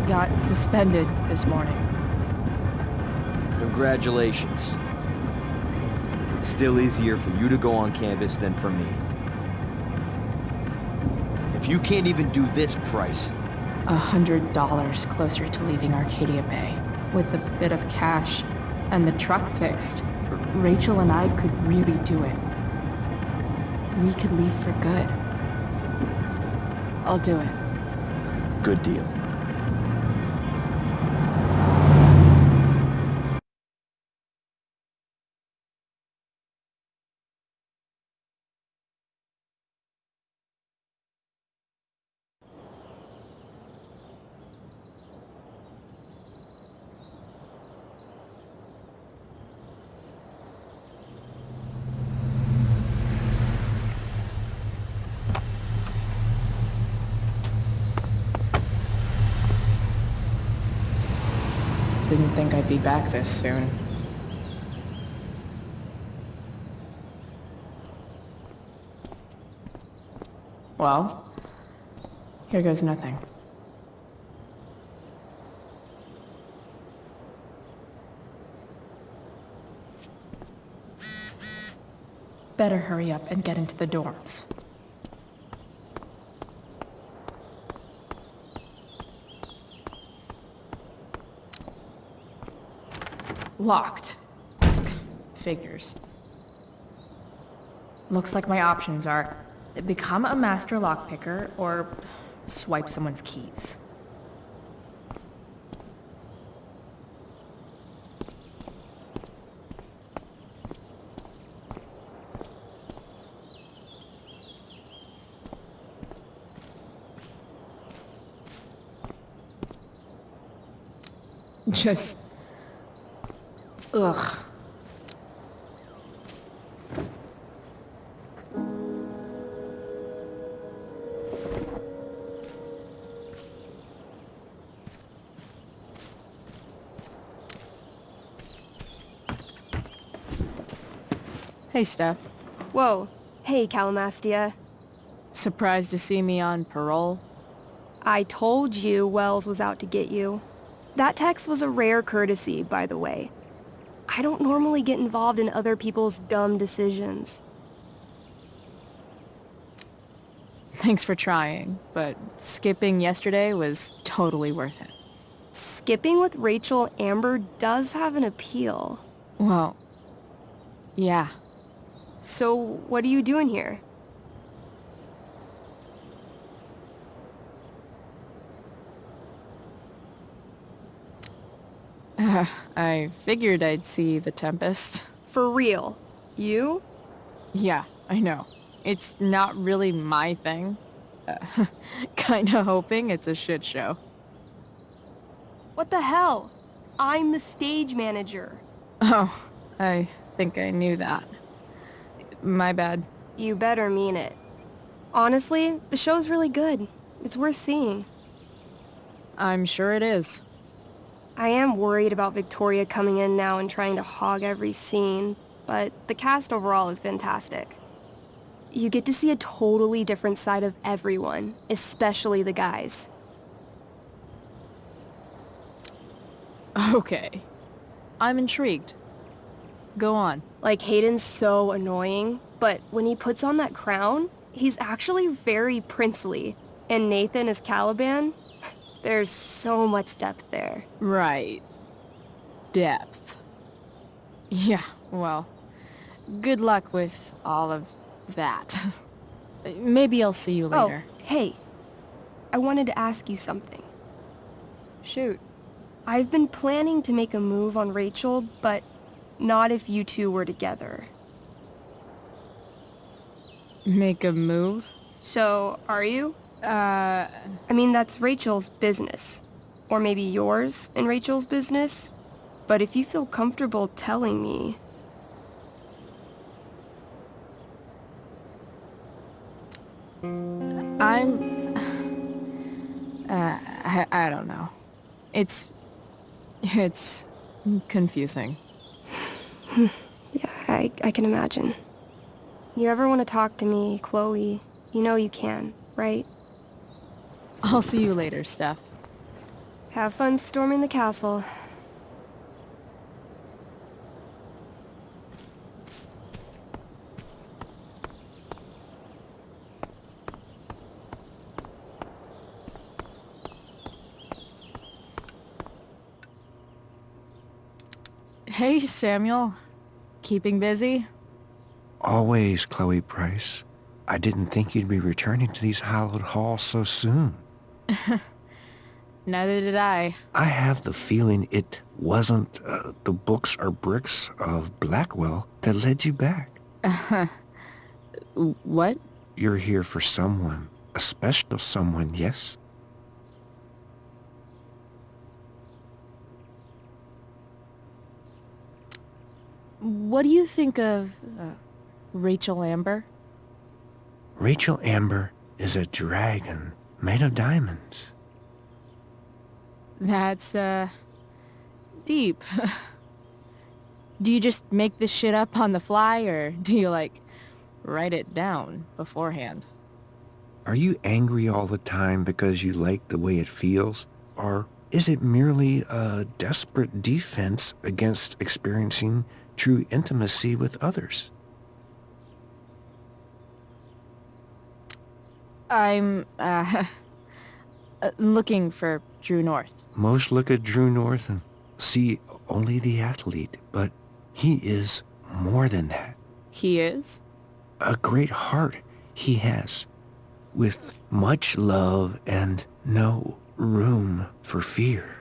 got suspended this morning. Congratulations. Still easier for you to go on campus than for me. If you can't even do this price... $100 closer to leaving Arcadia Bay. With a bit of cash and the truck fixed, Rachel and I could really do it. We could leave for good. I'll do it. Good deal. Didn't think I'd be back this soon. Well, here goes nothing. Better hurry up and get into the dorms. Locked. Figures. Looks like my options are become a master lockpicker or swipe someone's keys. Just... ugh. Hey, Steph. Whoa. Hey, Calamastia. Surprised to see me on parole? I told you Wells was out to get you. That text was a rare courtesy, by the way. I don't normally get involved in other people's dumb decisions. Thanks for trying, but skipping yesterday was totally worth it. Skipping with Rachel Amber does have an appeal. Well, yeah. So, what are you doing here? I figured I'd see the Tempest. For real? You? Yeah, I know. It's not really my thing. Kinda hoping it's a shit show. What the hell? I'm the stage manager. Oh, I think I knew that. My bad. You better mean it. Honestly, the show's really good. It's worth seeing. I'm sure it is. I am worried about Victoria coming in now and trying to hog every scene, but the cast overall is fantastic. You get to see a totally different side of everyone, especially the guys. Okay. I'm intrigued. Go on. Like, Hayden's so annoying, but when he puts on that crown, he's actually very princely. And Nathan as Caliban, there's so much depth there. Right. Depth. Yeah, well, good luck with all of that. Maybe I'll see you later. Oh, hey. I wanted to ask you something. Shoot. I've been planning to make a move on Rachel, but not if you two were together. Make a move? So, are you? I mean, that's Rachel's business. Or maybe yours and Rachel's business. But if you feel comfortable telling me... I don't know. It's confusing. Yeah, I can imagine. You ever want to talk to me, Chloe, you know you can, right? I'll see you later, Steph. Have fun storming the castle. Hey, Samuel. Keeping busy? Always, Chloe Price. I didn't think you'd be returning to these hallowed halls so soon. Neither did I. I have the feeling it wasn't the books or bricks of Blackwell that led you back. What? You're here for someone. A special someone, yes? What do you think of Rachel Amber? Rachel Amber is a dragon made of diamonds. That's, deep. Do you just make this shit up on the fly, or do you, like, write it down beforehand? Are you angry all the time because you like the way it feels? Or is it merely a desperate defense against experiencing true intimacy with others? I'm, looking for Drew North. Most look at Drew North and see only the athlete, but he is more than that. He is? a great heart he has, with much love and no room for fear.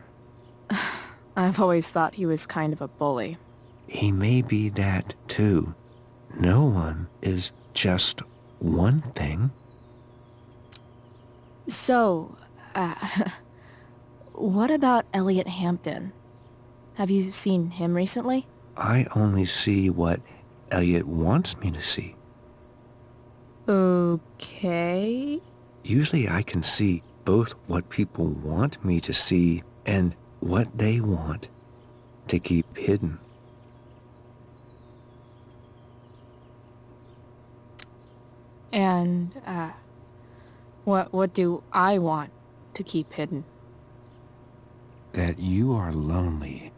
I've always thought he was kind of a bully. He may be that too. No one is just one thing. So, what about Elliot Hampton? Have you seen him recently? I only see what Elliot wants me to see. Okay. Usually I can see both what people want me to see and what they want to keep hidden. And, what do I want to keep hidden? That you are lonely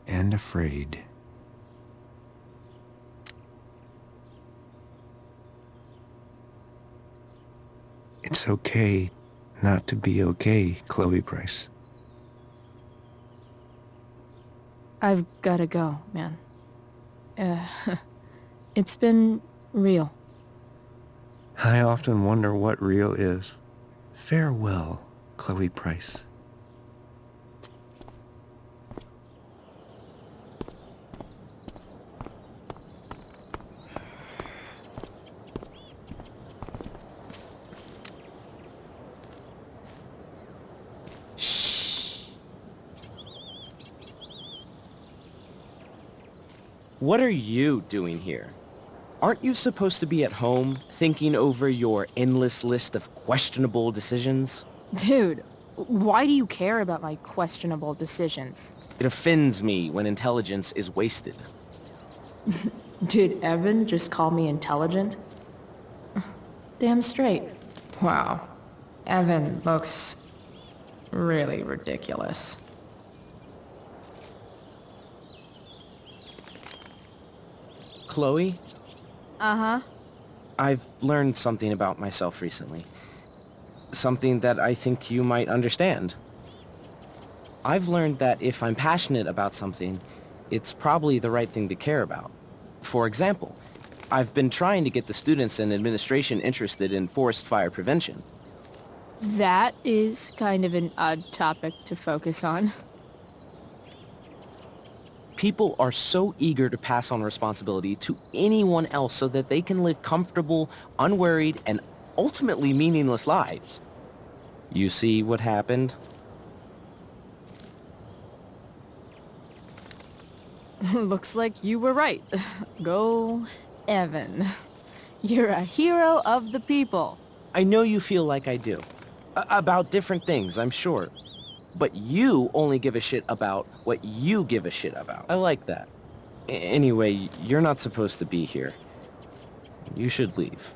and afraid. It's okay not to be okay, Chloe Price. I've gotta go, man. It's been real. I often wonder what real is. Farewell, Chloe Price. What are you doing here? Aren't you supposed to be at home, thinking over your endless list of questionable decisions? Dude, why do you care about my questionable decisions? It offends me when intelligence is wasted. Did Evan just call me intelligent? Damn straight. Wow. Evan looks really ridiculous. Chloe, Uh-huh. I've learned something about myself recently. Something that I think you might understand. I've learned that if I'm passionate about something, it's probably the right thing to care about. For example, I've been trying to get the students and administration interested in forest fire prevention. That is kind of an odd topic to focus on. People are so eager to pass on responsibility to anyone else so that they can live comfortable, unworried, and ultimately meaningless lives. You see what happened? Looks like you were right. Go, Evan. You're a hero of the people. I know you feel like I do. About different things, I'm sure. But you only give a shit about what you give a shit about. I like that. Anyway, you're not supposed to be here. You should leave.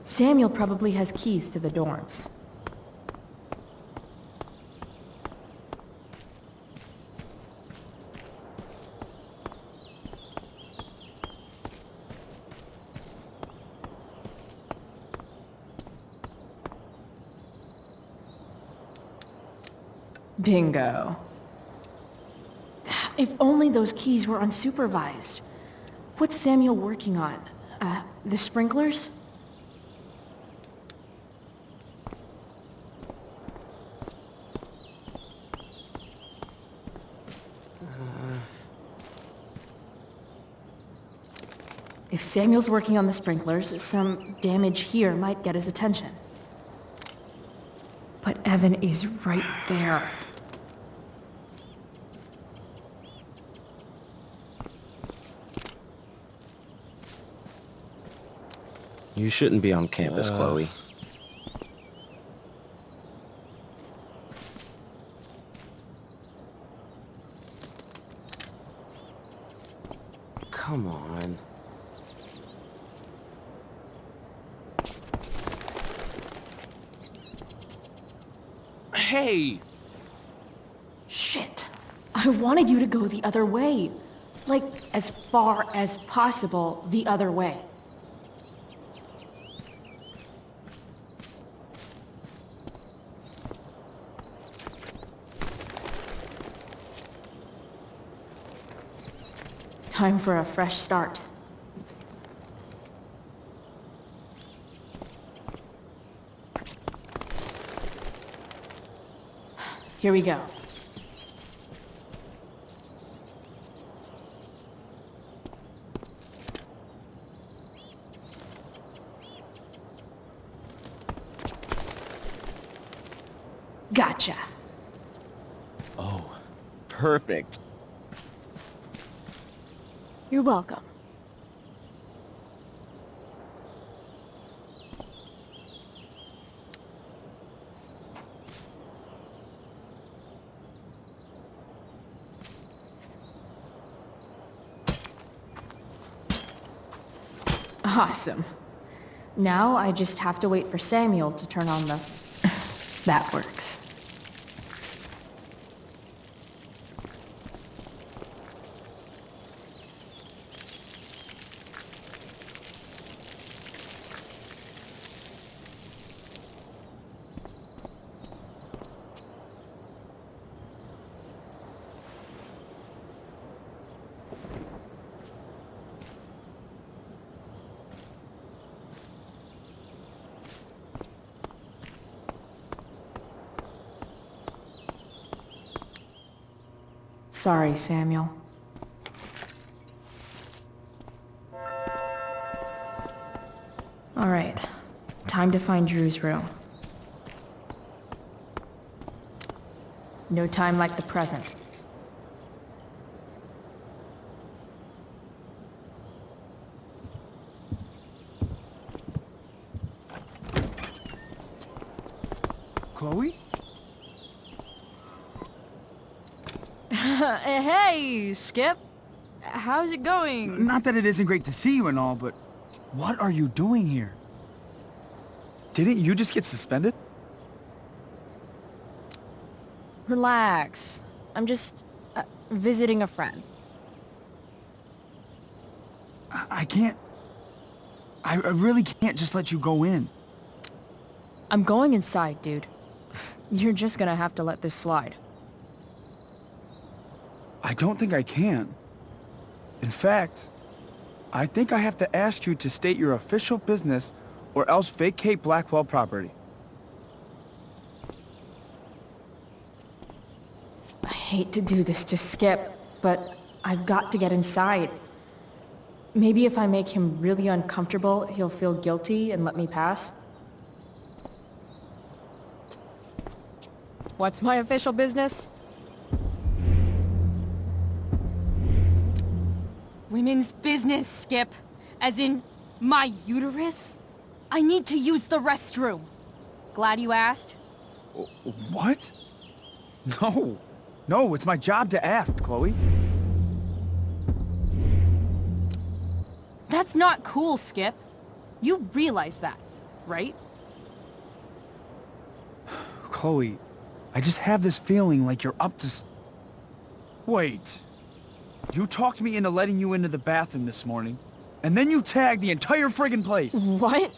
Samuel probably has keys to the dorms. Bingo. If only those keys were unsupervised. What's Samuel working on? The sprinklers? If Samuel's working on the sprinklers, some damage here might get his attention. But Evan is right there. You shouldn't be on campus, Chloe. Come on. Hey! Shit. I wanted you to go the other way. Like, as far as possible the other way. Time for a fresh start. Here we go. Gotcha. Oh, perfect. You're welcome. Awesome. Now I just have to wait for Samuel to turn on the... That works. Sorry, Samuel. All right, time to find Drew's room. No time like the present. Chloe? Hey, Skip. How's it going? Not that it isn't great to see you and all, but what are you doing here? Didn't you just get suspended? Relax. I'm just visiting a friend. I can't... I really can't just let you go in. I'm going inside, dude. You're just gonna have to let this slide. I don't think I can. In fact, I think I have to ask you to state your official business or else vacate Blackwell property. I hate to do this to Skip, but I've got to get inside. Maybe if I make him really uncomfortable, he'll feel guilty and let me pass. What's my official business? Women's business, Skip. As in, my uterus? I need to use the restroom. Glad you asked? What? No. No, it's my job to ask, Chloe. That's not cool, Skip. You realize that, right? Chloe, I just have this feeling like you're up to Wait. You talked me into letting you into the bathroom this morning, and then you tagged the entire friggin' place. What?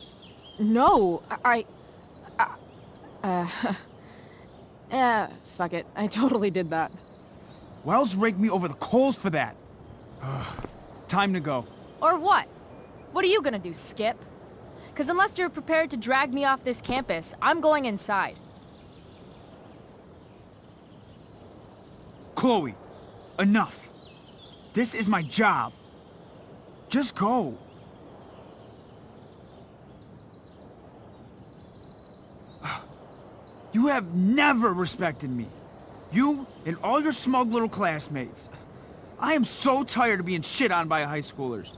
No, fuck it. I totally did that. Wells raked me over the coals for that. Ugh. Time to go. Or what? What are you gonna do, Skip? Because unless you're prepared to drag me off this campus, I'm going inside. Chloe, enough. This is my job. Just go. You have never respected me. You and all your smug little classmates. I am so tired of being shit on by high schoolers.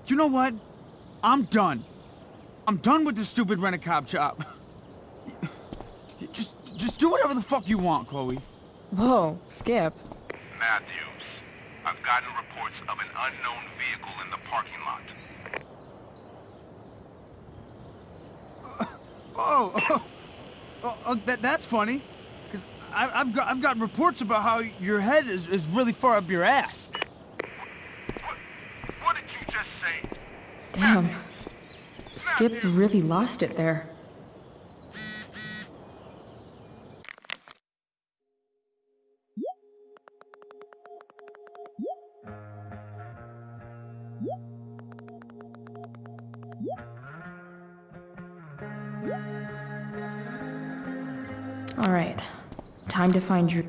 You know what? I'm done. I'm done with this stupid rent-a-cop job. Just do whatever the fuck you want, Chloe. Whoa, Skip. Matthews, I've gotten reports of an unknown vehicle in the parking lot. That's funny. I've got reports about how your head is really far up your ass. What did you just say? Damn. Skip really lost it there. All right, time to find Drew.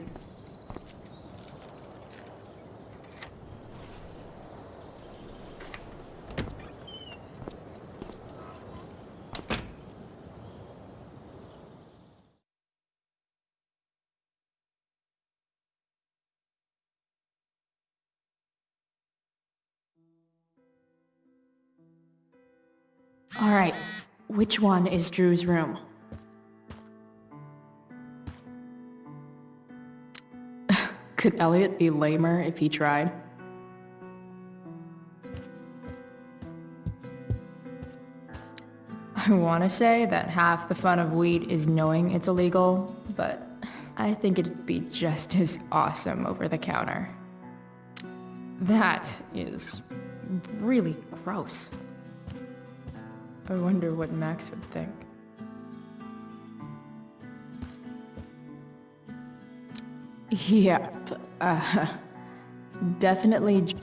All right, which one is Drew's room? Could Elliot be lamer if he tried? I want to say that half the fun of weed is knowing it's illegal, but I think it'd be just as awesome over the counter. That is really gross. I wonder what Max would think. Yep, definitely.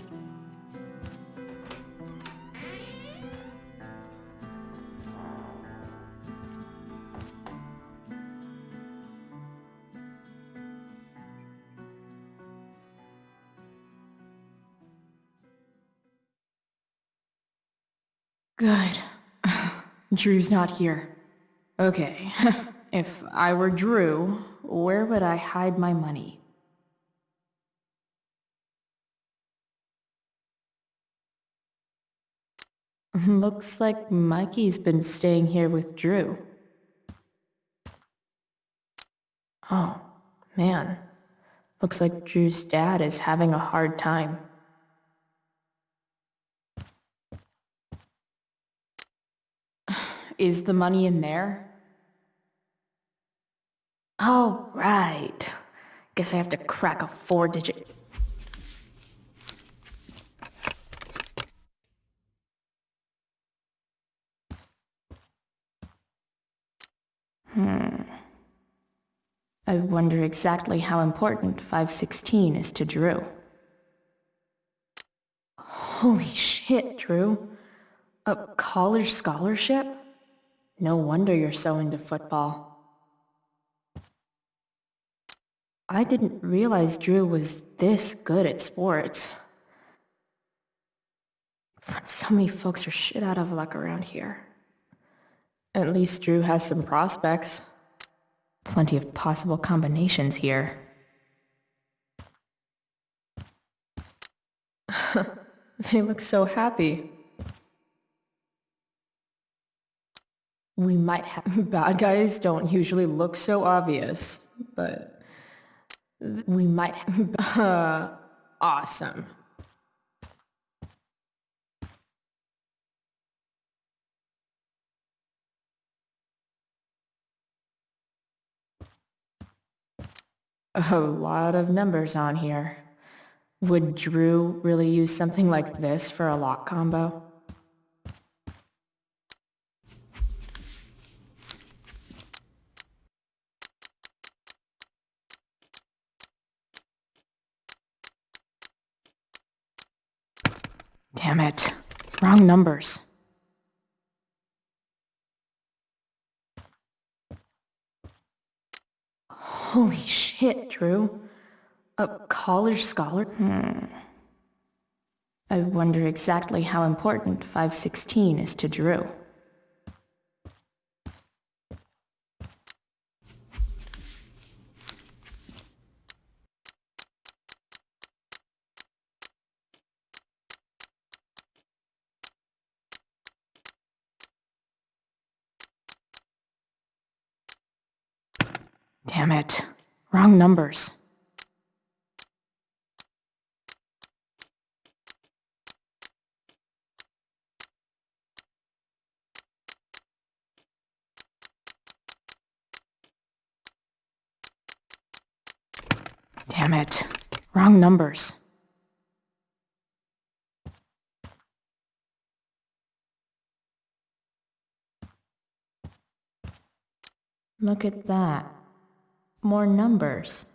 Good. Drew's not here. Okay, if I were Drew, where would I hide my money? Looks like Mikey's been staying here with Drew. Oh, man. Looks like Drew's dad is having a hard time. Is the money in there? Oh, right. Guess I have to crack a 4-digit... I wonder exactly how important 516 is to Drew. Holy shit, Drew. A college scholarship? No wonder you're so into football. I didn't realize Drew was this good at sports. So many folks are shit out of luck around here. At least Drew has some prospects. Plenty of possible combinations here. They look so happy. We might have... Bad guys don't usually look so obvious, but... We might have... Awesome. A lot of numbers on here. Would Drew really use something like this for a lock combo? Damn it. Wrong numbers. Holy shit, Drew. A college scholar? I wonder exactly how important 516 is to Drew. Damn it. Wrong numbers. Damn it. Wrong numbers. Look at that. More numbers.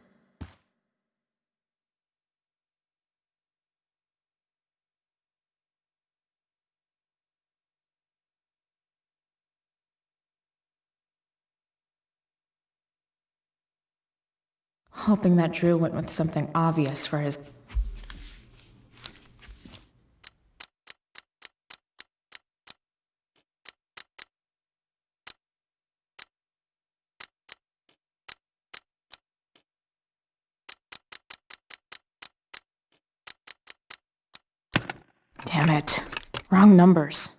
Hoping that Drew went with something obvious for his... Damn it. Wrong numbers.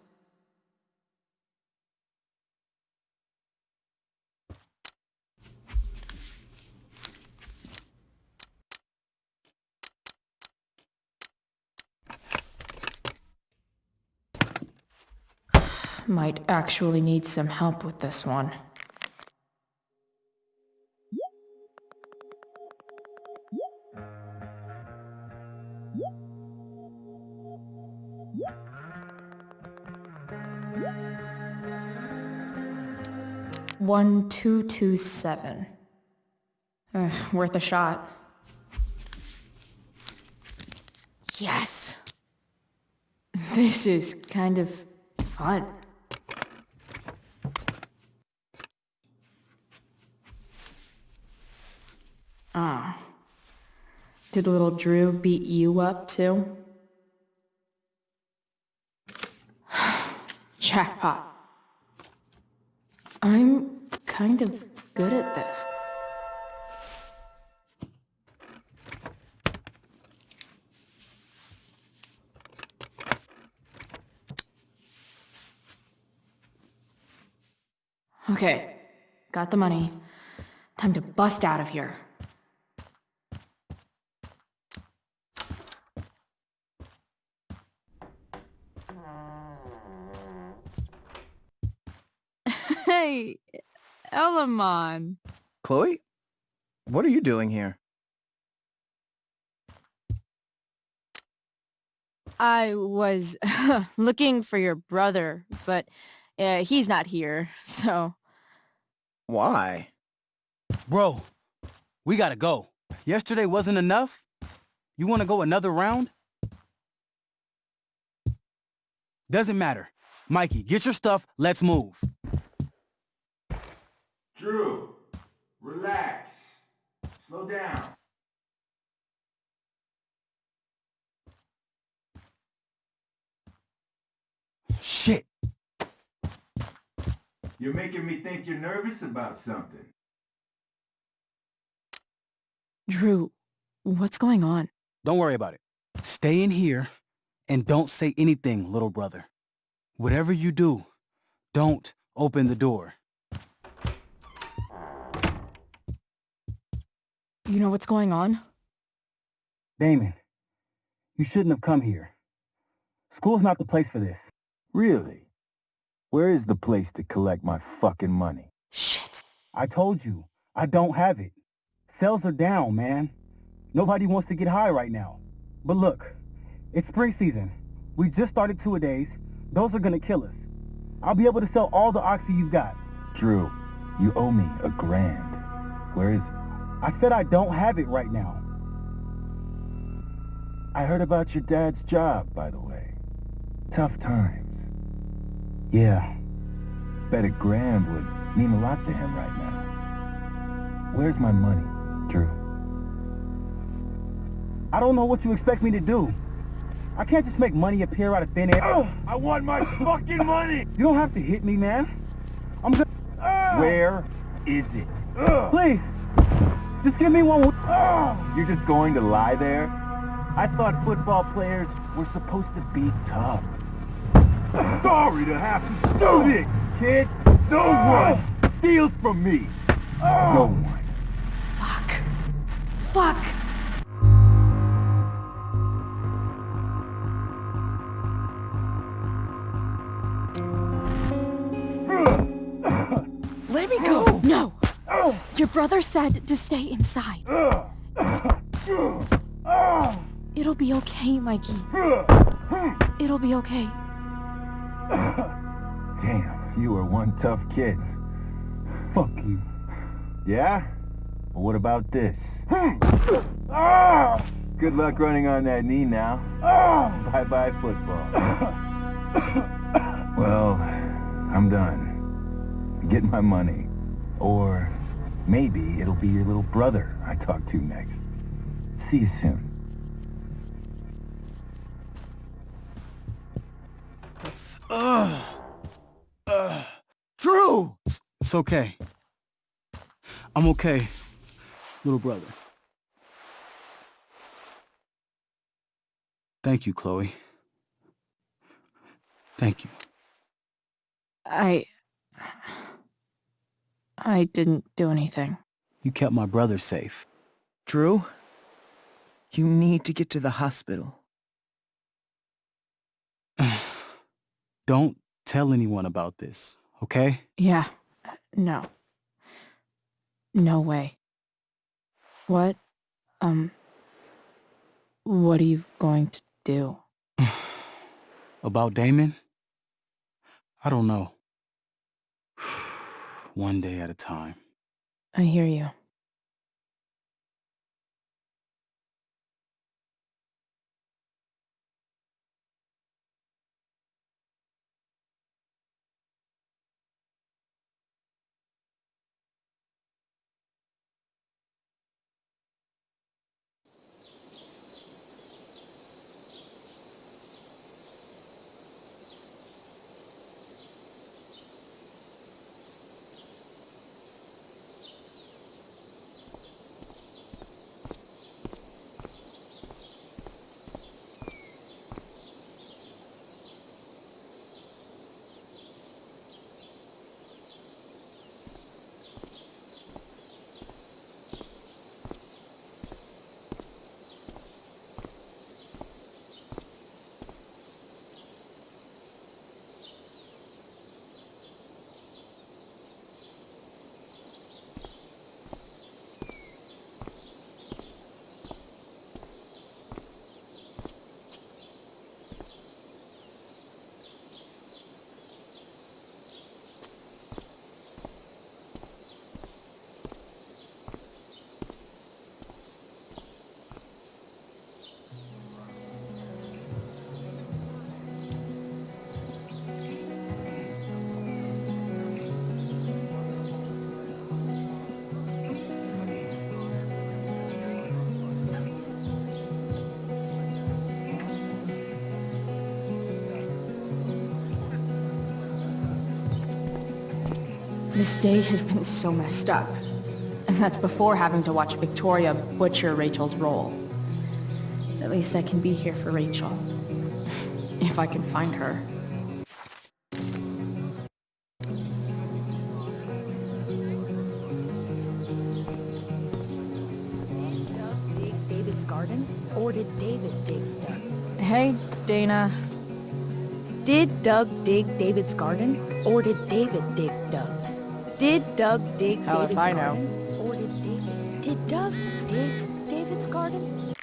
Might actually need some help with this one. One, 227. Worth a shot. Yes! This is kind of fun. Ah. Did little Drew beat you up, too? Jackpot. I'm kind of good at this. Okay, got the money. Time to bust out of here. Hey, Elamon. Chloe? What are you doing here? I was looking for your brother, but he's not here, so... Why? Bro, we gotta go. Yesterday wasn't enough? You wanna go another round? Doesn't matter. Mikey, get your stuff, let's move. Drew, relax. Slow down. Shit. You're making me think you're nervous about something. Drew, what's going on? Don't worry about it. Stay in here and don't say anything, little brother. Whatever you do, don't open the door. You know what's going on? Damon, you shouldn't have come here. School's not the place for this. Really? Where is the place to collect my fucking money? Shit. I told you, I don't have it. Sales are down, man. Nobody wants to get high right now. But look, it's spring season. We just started two-a-days. Those are gonna kill us. I'll be able to sell all the oxy you've got. Drew, you owe me $1,000. Where is it? I said I don't have it right now. I heard about your dad's job, by the way. Tough times. Yeah, bet $1,000 would mean a lot to him right now. Where's my money, Drew? I don't know what you expect me to do. I can't just make money appear out of thin air. Oh, I want my fucking money! You don't have to hit me, man. I'm just... Where is it? Please, just give me one... You're just going to lie there? I thought football players were supposed to be tough. Sorry to have to do this, kid. No one steals from me. No one. Fuck. Fuck. Let me go! No! Your brother said to stay inside. It'll be okay, Mikey. It'll be okay. Damn, you are one tough kid. Fuck you. Yeah? Well, what about this? Good luck running on that knee now. Bye-bye football. Well, I'm done. Get my money. Or maybe it'll be your little brother I talk to next. See you soon. Drew! It's okay. I'm okay, little brother. Thank you, Chloe. Thank you. I didn't do anything. You kept my brother safe. Drew, you need to get to the hospital. Don't tell anyone about this, okay? Yeah. No. No way. What are you going to do? About Damon? I don't know. One day at a time. I hear you. This day has been so messed up. And that's before having to watch Victoria butcher Rachel's role. At least I can be here for Rachel. If I can find her. Doug dig David's garden? Or did David dig Doug? Hey, Dana. Did Doug dig David's garden? Or did David dig Doug's? Did Doug dig Hell if David's I know. garden? Or did David... Did Doug dig David's garden?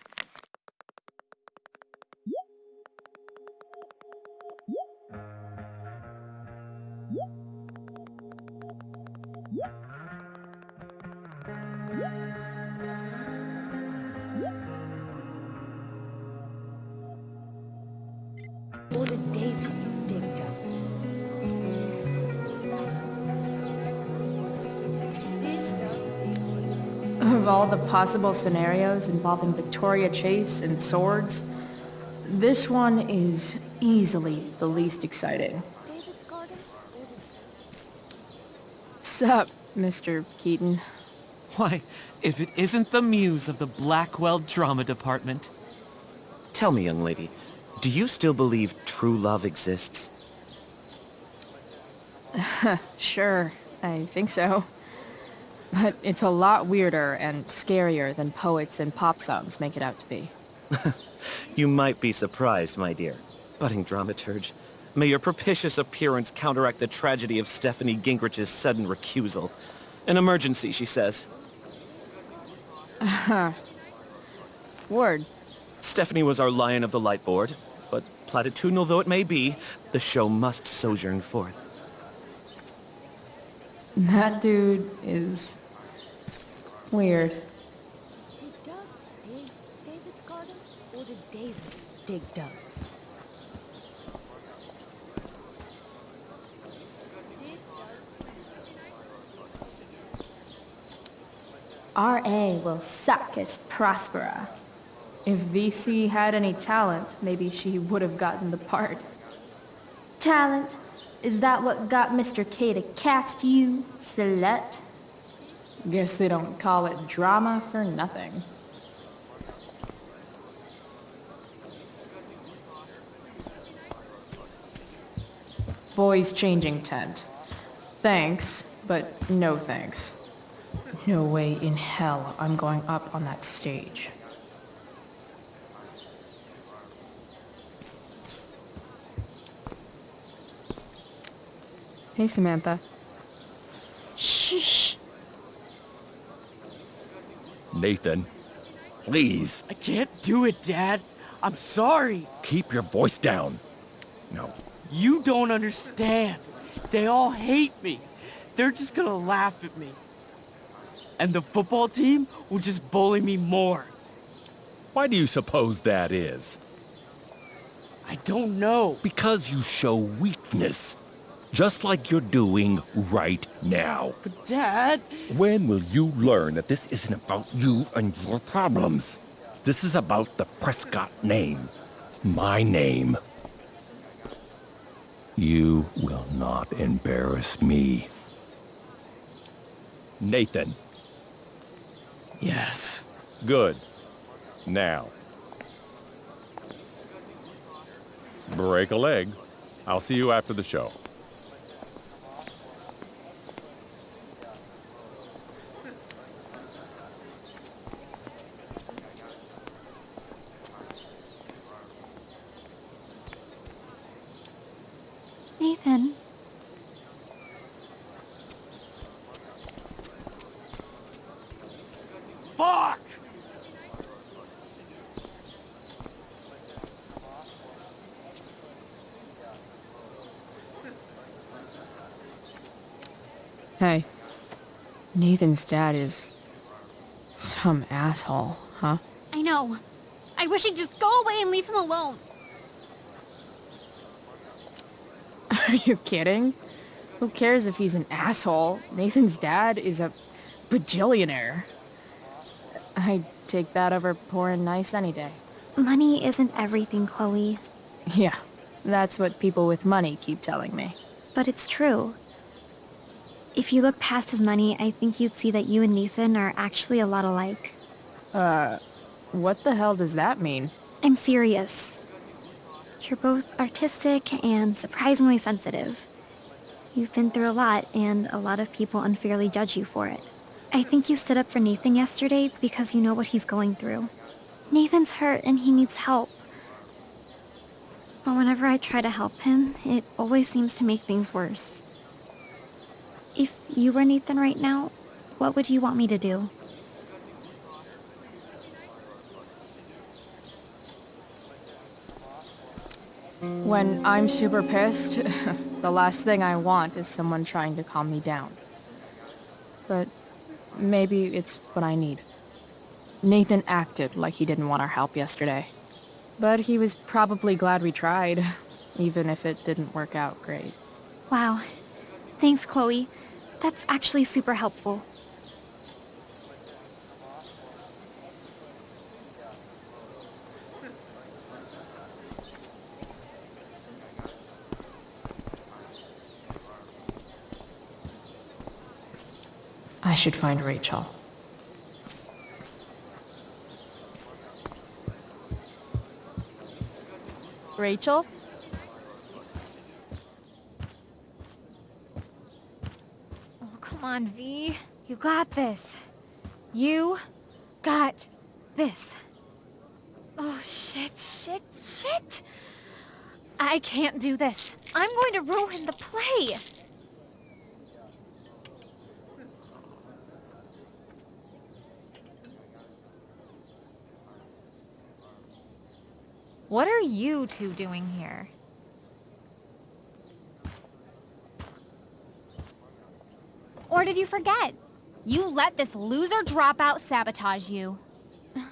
Or did David dig Doug's? Of all the possible scenarios involving Victoria Chase and swords, this one is easily the least exciting. Sup, Mr. Keaton? Why, if it isn't the muse of the Blackwell Drama Department. Tell me, young lady, do you still believe true love exists? Sure, I think so. But it's a lot weirder and scarier than poets and pop songs make it out to be. You might be surprised, my dear. Budding dramaturge, may your propitious appearance counteract the tragedy of Stephanie Gingrich's sudden recusal. An emergency, she says. Word. Stephanie was our Lion of the Light Board, but platitudinal though it may be, the show must sojourn forth. That dude is weird. Did Doug dig David's garden, or did David dig Doug's? R.A. will suck as Prospera. If VC had any talent, maybe she would have gotten the part. Talent? Is that what got Mr. K to cast you, slut? Guess they don't call it drama for nothing. Boys changing tent. Thanks, but no thanks. No way in hell I'm going up on that stage. Hey, Samantha. Shh. Nathan, please, I can't do it, Dad. I'm sorry. keep your voice down. No. You don't understand. They all hate me. They're just gonna laugh at me. And the football team will just bully me more. Why do you suppose that is? I don't know. Because you show weakness. Just like you're doing right now. But Dad... When will you learn that this isn't about you and your problems? This is about the Prescott name. My name. You will not embarrass me. Nathan. Yes. Good. Now. Break a leg. I'll see you after the show. Nathan. Fuck! Hey. Nathan's dad is... some asshole, huh? I know. I wish he'd just go away and leave him alone. Are you kidding? Who cares if he's an asshole? Nathan's dad is a bajillionaire. I'd take that over poor and nice any day. Money isn't everything, Chloe. Yeah, that's what people with money keep telling me. But it's true. If you look past his money, I think you'd see that you and Nathan are actually a lot alike. What the hell does that mean? I'm serious. You're both artistic and surprisingly sensitive. You've been through a lot, and a lot of people unfairly judge you for it. I think you stood up for Nathan yesterday because you know what he's going through. Nathan's hurt and he needs help. But whenever I try to help him, it always seems to make things worse. If you were Nathan right now, what would you want me to do? When I'm super pissed, the last thing I want is someone trying to calm me down. But maybe it's what I need. Nathan acted like he didn't want our help yesterday. But he was probably glad we tried, even if it didn't work out great. Wow. Thanks, Chloe. That's actually super helpful. I should find Rachel. Rachel? Oh, come on, V. You got this. You got this. Oh, shit. I can't do this. I'm going to ruin the play. What are you two doing here? Or did you forget? You let this loser dropout sabotage you.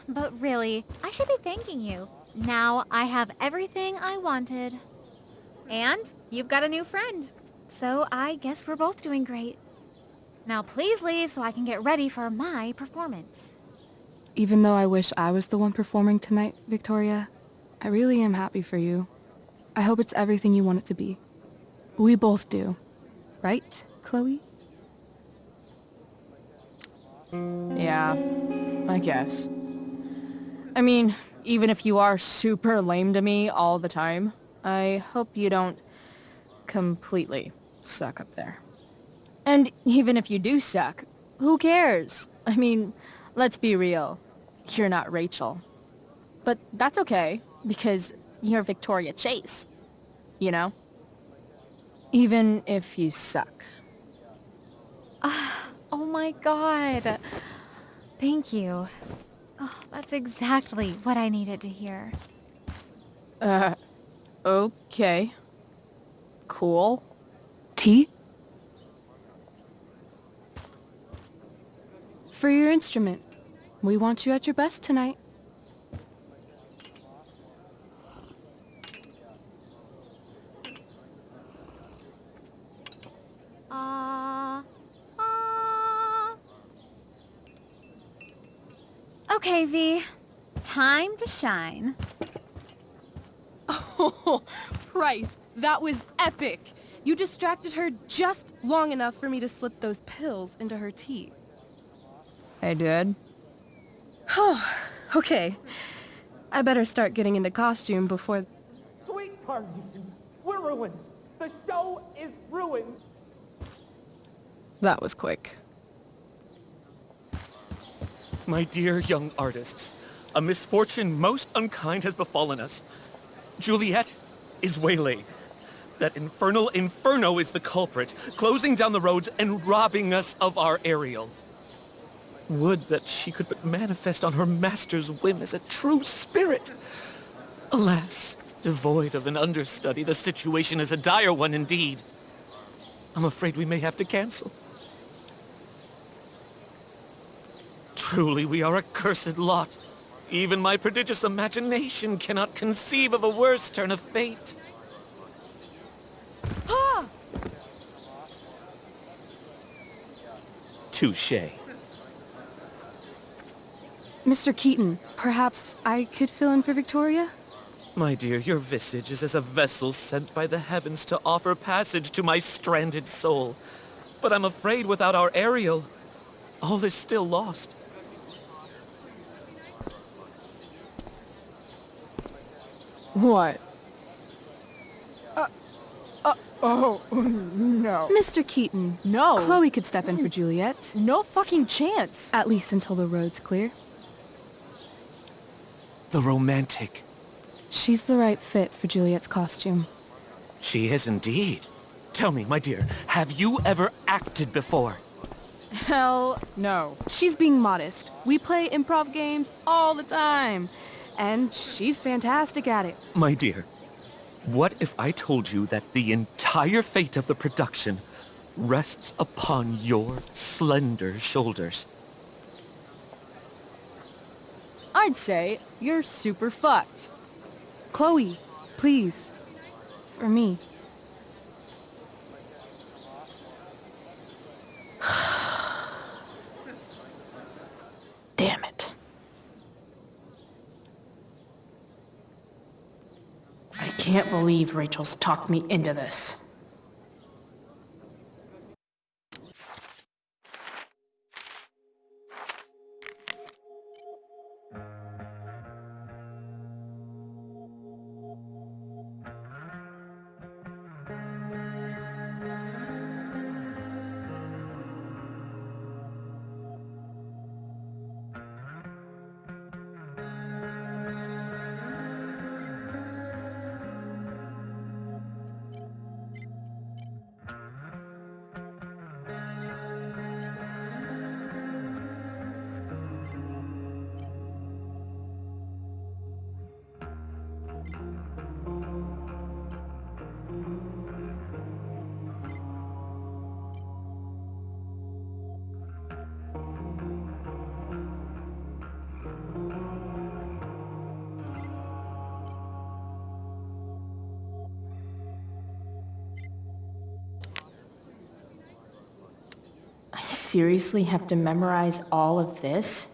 But really, I should be thanking you. Now I have everything I wanted. And you've got a new friend. So I guess we're both doing great. Now please leave so I can get ready for my performance. Even though I wish I was the one performing tonight, Victoria, I really am happy for you. I hope it's everything you want it to be. We both do. Right, Chloe? Yeah, I guess. I mean, even if you are super lame to me all the time, I hope you don't completely suck up there. And even if you do suck, who cares? I mean, let's be real. You're not Rachel. But that's okay, because you're Victoria Chase. You know? Even if you suck. Oh my god. Thank you. Oh, that's exactly what I needed to hear. Okay. Cool. Tea? For your instrument. We want you at your best tonight. Okay, V. Time to shine. Oh, Price, that was epic. You distracted her just long enough for me to slip those pills into her tea. I did? Oh, okay. I better start getting into costume before... Sweetheart, we're ruined. The show is ruined. That was quick. My dear young artists, a misfortune most unkind has befallen us. Juliet is waylaid. That infernal Inferno is the culprit, closing down the roads and robbing us of our Ariel. Would that she could but manifest on her master's whim as a true spirit. Alas, devoid of an understudy, the situation is a dire one indeed. I'm afraid we may have to cancel. Truly, we are a cursed lot. Even my prodigious imagination cannot conceive of a worse turn of fate. Ah! Touché. Mr. Keaton, perhaps I could fill in for Victoria? My dear, your visage is as a vessel sent by the heavens to offer passage to my stranded soul. But I'm afraid without our Ariel, all is still lost. What? Oh, no. Mr. Keaton. No. Chloe could step in for Juliet. No fucking chance. At least until the road's clear. The romantic. She's the right fit for Juliet's costume. She is indeed. Tell me, my dear, have you ever acted before? Hell no. She's being modest. We play improv games all the time. And she's fantastic at it. My dear, what if I told you that the entire fate of the production rests upon your slender shoulders? I'd say you're super fucked. Chloe, please. For me. Damn it. I can't believe Rachel's talked me into this. seriously have to memorize all of this?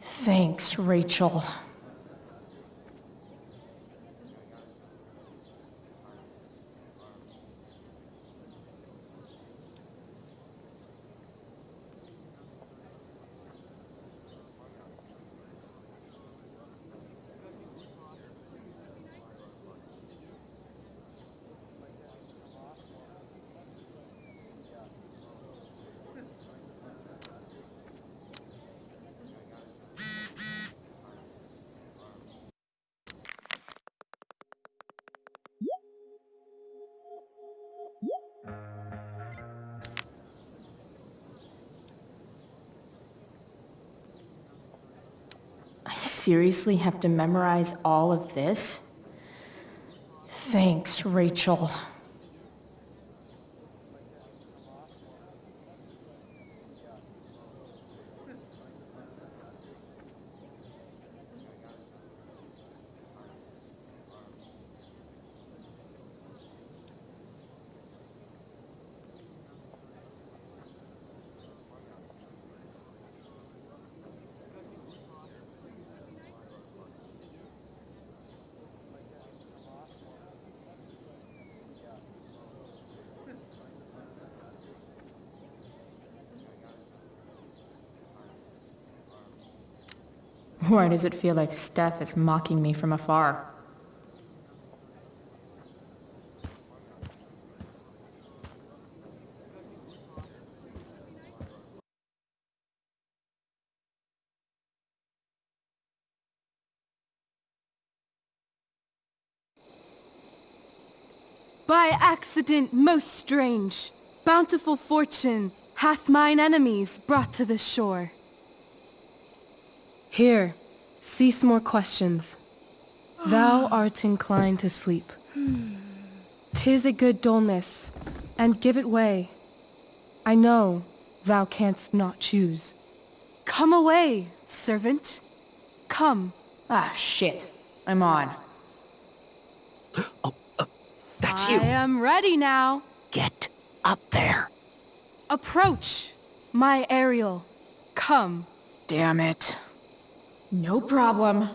Thanks, Rachel. I seriously have to memorize all of this? Thanks, Rachel. Why does it feel like Steph is mocking me from afar? By accident most strange, bountiful fortune hath mine enemies brought to this shore. Here, cease more questions. Thou art inclined to sleep. 'Tis a good dullness, and give it way. I know thou canst not choose. Come away, servant. Come. Ah, shit. I'm on. That's I am ready now. Get up there. Approach, my Ariel. Come. Damn it. No problem.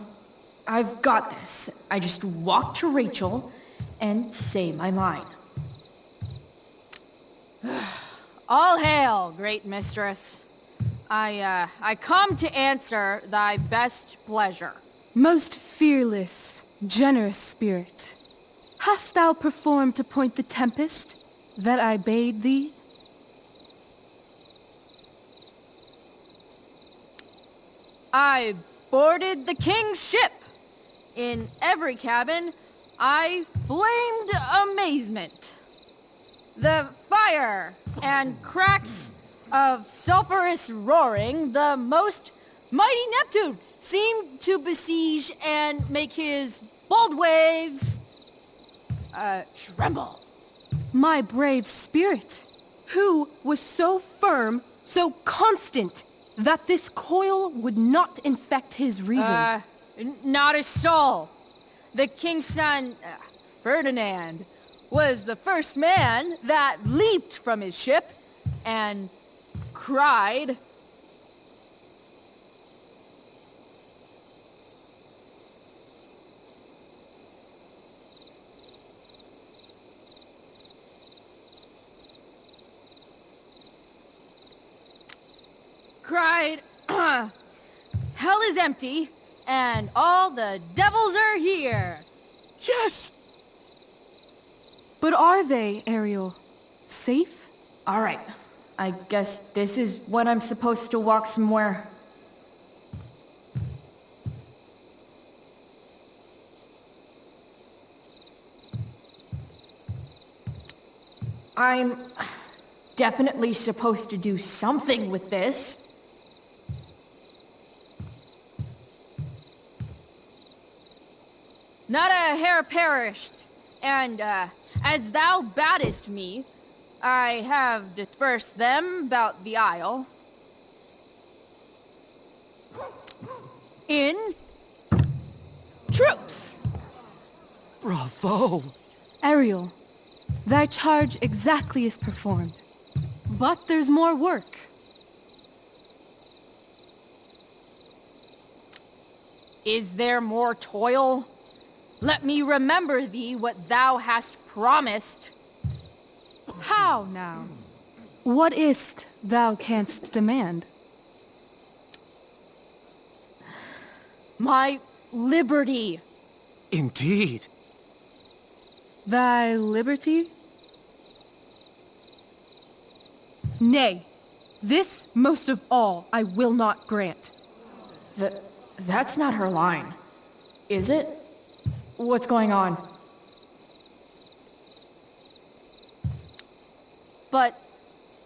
I've got this. I just walk to Rachel and say my line. All hail, great mistress. I come to answer thy best pleasure. Most fearless, generous spirit, hast thou performed to point the tempest that I bade thee? I boarded the king's ship. In every cabin, I flamed amazement. The fire and cracks of sulphurous roaring, the most mighty Neptune seemed to besiege and make his bold waves tremble. My brave spirit, who was so firm, so constant, that this coil would not infect his reason. Not a soul. The king's son, Ferdinand, was the first man that leaped from his ship and cried, hell is empty, and all the devils are here. Yes! But are they, Ariel? Safe? All right. I guess this is when I'm supposed to walk somewhere. I'm definitely supposed to do something with this. Not a hair perished, and as thou badest me, I have dispersed them about the isle. In troops. Bravo! Ariel, thy charge exactly is performed. But there's more work. Is there more toil? Let me remember thee what thou hast promised. How now? What is't thou canst demand? My liberty. Indeed. Thy liberty? Nay, this most of all I will not grant. That's not her line. Is it? What's going on? But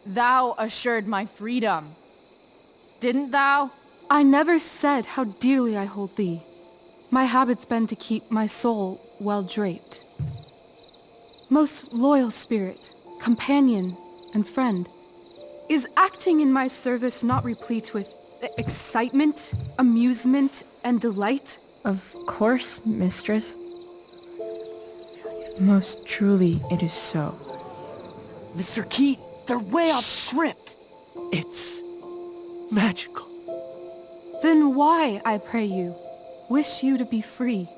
thou assured my freedom. Didn't thou? I never said how dearly I hold thee. My habit's been to keep my soul well draped. Most loyal spirit, companion, and friend, is acting in my service not replete with excitement, amusement, and delight? Of course, mistress. Most truly, it is so. Mr. Keat, they're way off script. It's magical. Then why, I pray you, wish you to be free?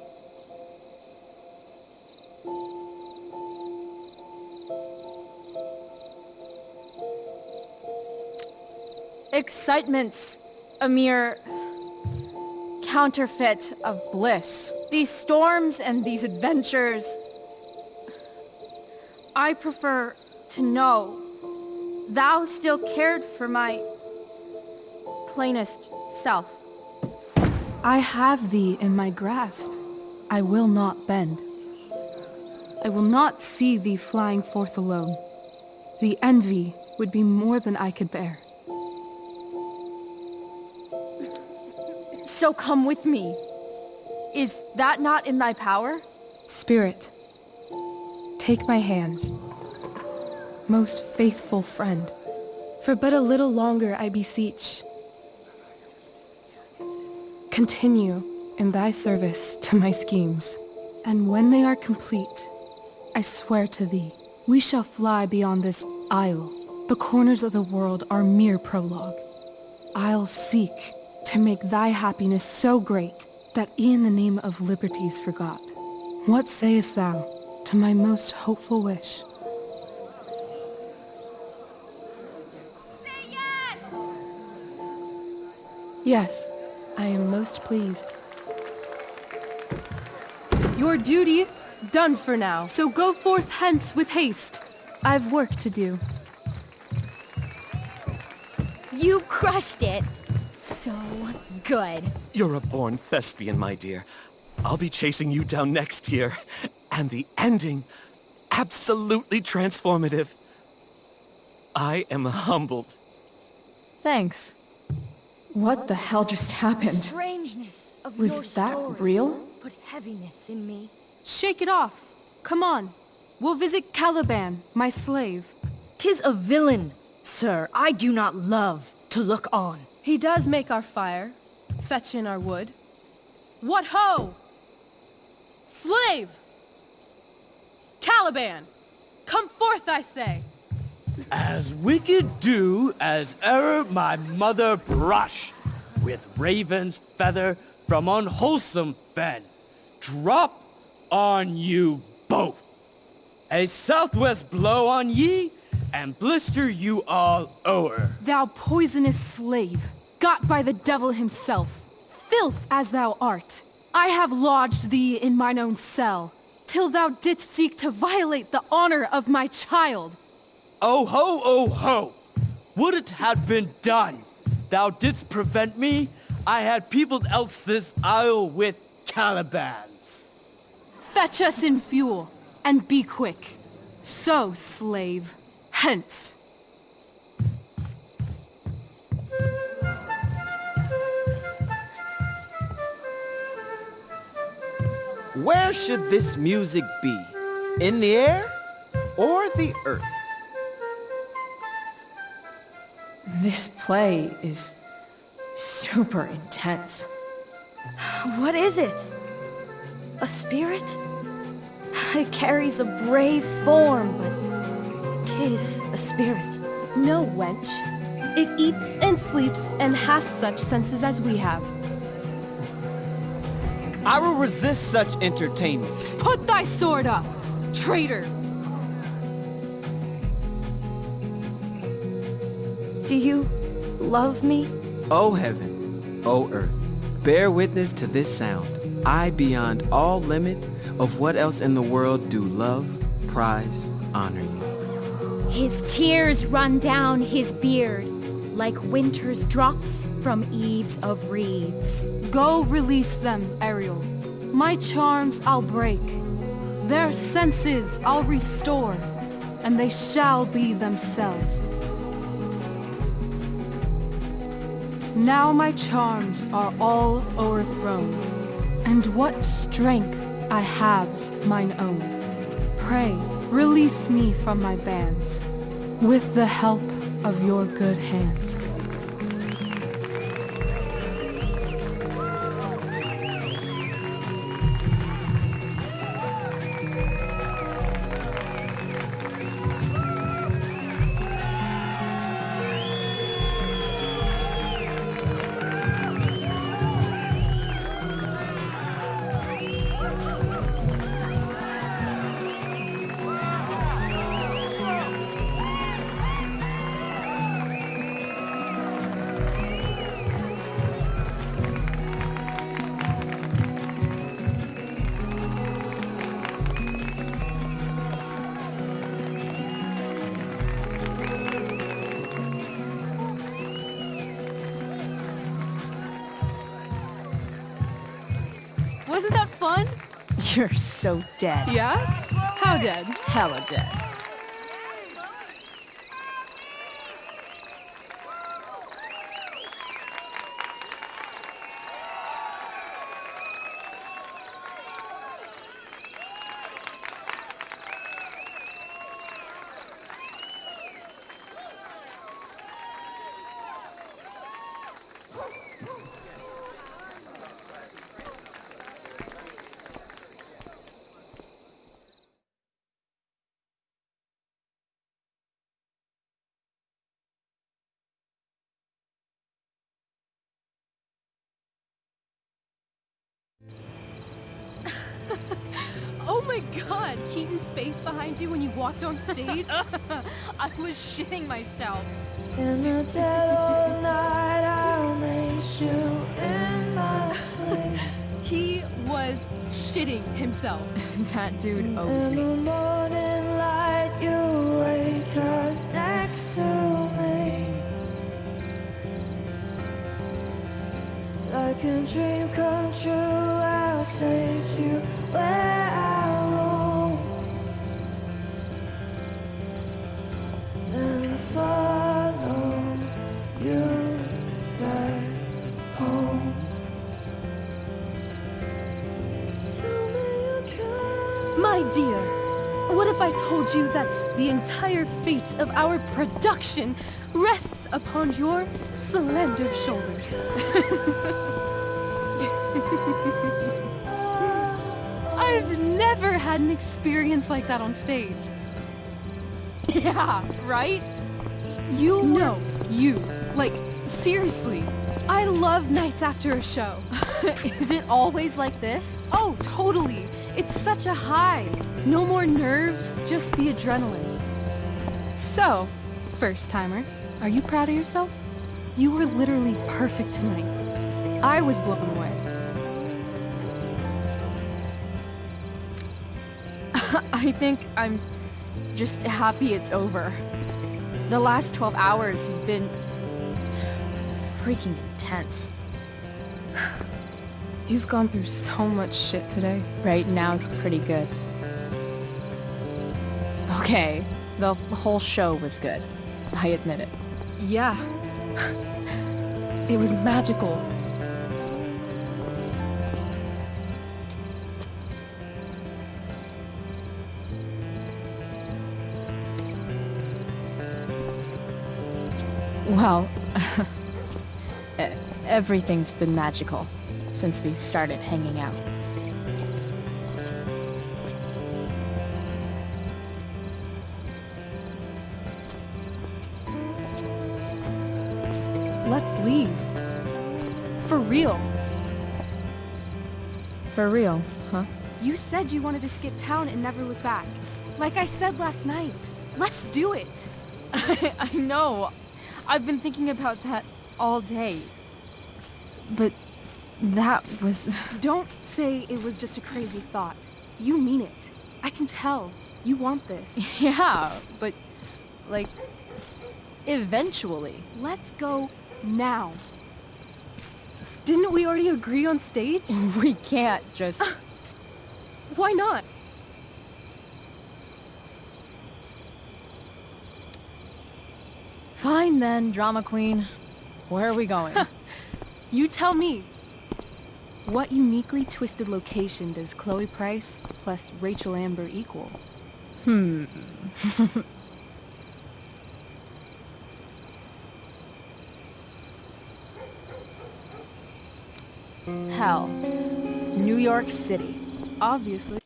Excitement's a mere counterfeit of bliss. These storms and these adventures, I prefer to know thou still cared for my plainest self. I have thee in my grasp. I will not bend. I will not see thee flying forth alone. The envy would be more than I could bear. So come with me. Is that not in thy power? Spirit, take my hands. Most faithful friend, for but a little longer I beseech. Continue in thy service to my schemes, and when they are complete, I swear to thee, we shall fly beyond this isle. The corners of the world are mere prologue. I'll seek to make thy happiness so great that e'en the name of liberty's forgot. What sayest thou to my most hopeful wish? Yes, I am most pleased. Your duty done for now, so go forth hence with haste. I've work to do. You crushed it. So good. You're a born thespian, my dear. I'll be chasing you down next year. And the ending, absolutely transformative. I am humbled. Thanks. What the hell just happened? Strangeness of Was your that story real? Put heaviness in me. Shake it off. Come on. We'll visit Caliban, my slave. 'Tis a villain, sir, I do not love to look on. He does make our fire, fetch in our wood. What ho! Slave! Caliban! Come forth, I say! As wicked do as e'er my mother brush, with raven's feather from unwholesome fen, drop on you both. A southwest blow on ye, and blister you all o'er. Thou poisonous slave, got by the devil himself, filth as thou art, I have lodged thee in mine own cell, till thou didst seek to violate the honor of my child. Oh ho, oh ho! Would it had been done! Thou didst prevent me, I had peopled else this isle with Calibans. Fetch us in fuel, and be quick. So, slave, hence. Where should this music be? In the air or the earth? This play is super intense. What is it? A spirit? It carries a brave form, but 'tis a spirit. No, wench. It eats and sleeps and hath such senses as we have. I will resist such entertainment. Put thy sword up, traitor! Do you love me? O heaven, O earth, bear witness to this sound. I beyond all limit of what else in the world do love, prize, honor you. His tears run down his beard like winter's drops from eaves of reeds. Go release them, Ariel. My charms I'll break. Their senses I'll restore, and they shall be themselves. Now my charms are all o'erthrown, and what strength I have's mine own. Pray, release me from my bands, with the help of your good hands. Wasn't that fun? You're so dead. Yeah? How dead? Hella dead. Oh my god, Keaton's face behind you when you walked on stage? I was shitting myself. In the dead of night, I'll meet you in my sleep. He was shitting himself. That dude owes In the me. morning light, you wake up next to me. Like a dream come true, I'll take you where I roam. And follow you back home. Tell me you can. My dear, what if I told you that the entire fate of our production rests upon your slender shoulders? I've never had an experience like that on stage. Yeah, right? No, you. Like, seriously. I love nights after a show. Is it always like this? Oh, totally. It's such a high. No more nerves, just the adrenaline. So, first timer, are you proud of yourself? You were literally perfect tonight. I was blown away. I think I'm just happy it's over. The last 12 hours have been freaking intense. You've gone through so much shit today. Right now's pretty good. Okay, the whole show was good. I admit it. Yeah. It was magical. Well, everything's been magical since we started hanging out. let's leave. For real. For real, huh? You said you wanted to skip town and never look back. Like I said last night. Let's do it. I know. I've been thinking about that all day. But that was... Don't say it was just a crazy thought. You mean it. I can tell. You want this. Yeah, but, like, eventually. Let's go now. Didn't we already agree on stage? We can't just... Why not? Fine then, drama queen. Where are we going? You tell me. What uniquely twisted location does Chloe Price plus Rachel Amber equal? Hell. New York City. Obviously.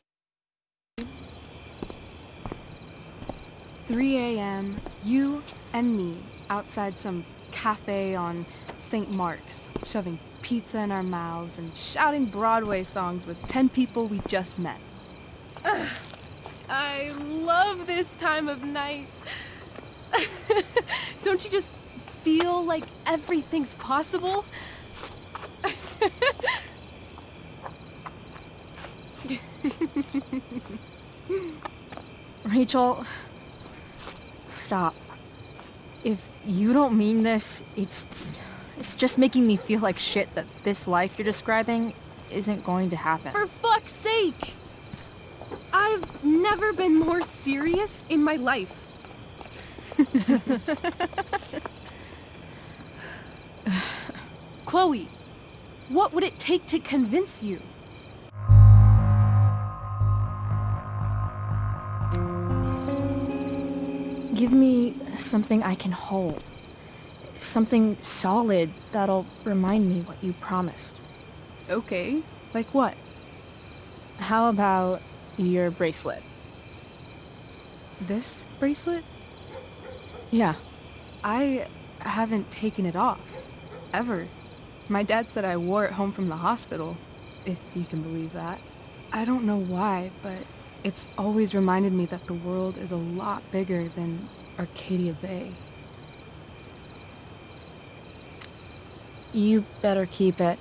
3 a.m., you and me outside some cafe on St. Mark's, shoving pizza in our mouths and shouting Broadway songs with 10 people we just met. Ugh, I love this time of night. Don't you just feel like everything's possible? Rachel, stop. If you don't mean this, it's just making me feel like shit that this life you're describing isn't going to happen. For fuck's sake! I've never been more serious in my life. Chloe, what would it take to convince you? Give me something I can hold. Something solid that'll remind me what you promised. Okay, like what? How about your bracelet? This bracelet? Yeah. I haven't taken it off. Ever. My dad said I wore it home from the hospital, if you can believe that. I don't know why, but it's always reminded me that the world is a lot bigger than Arcadia Bay. You better keep it.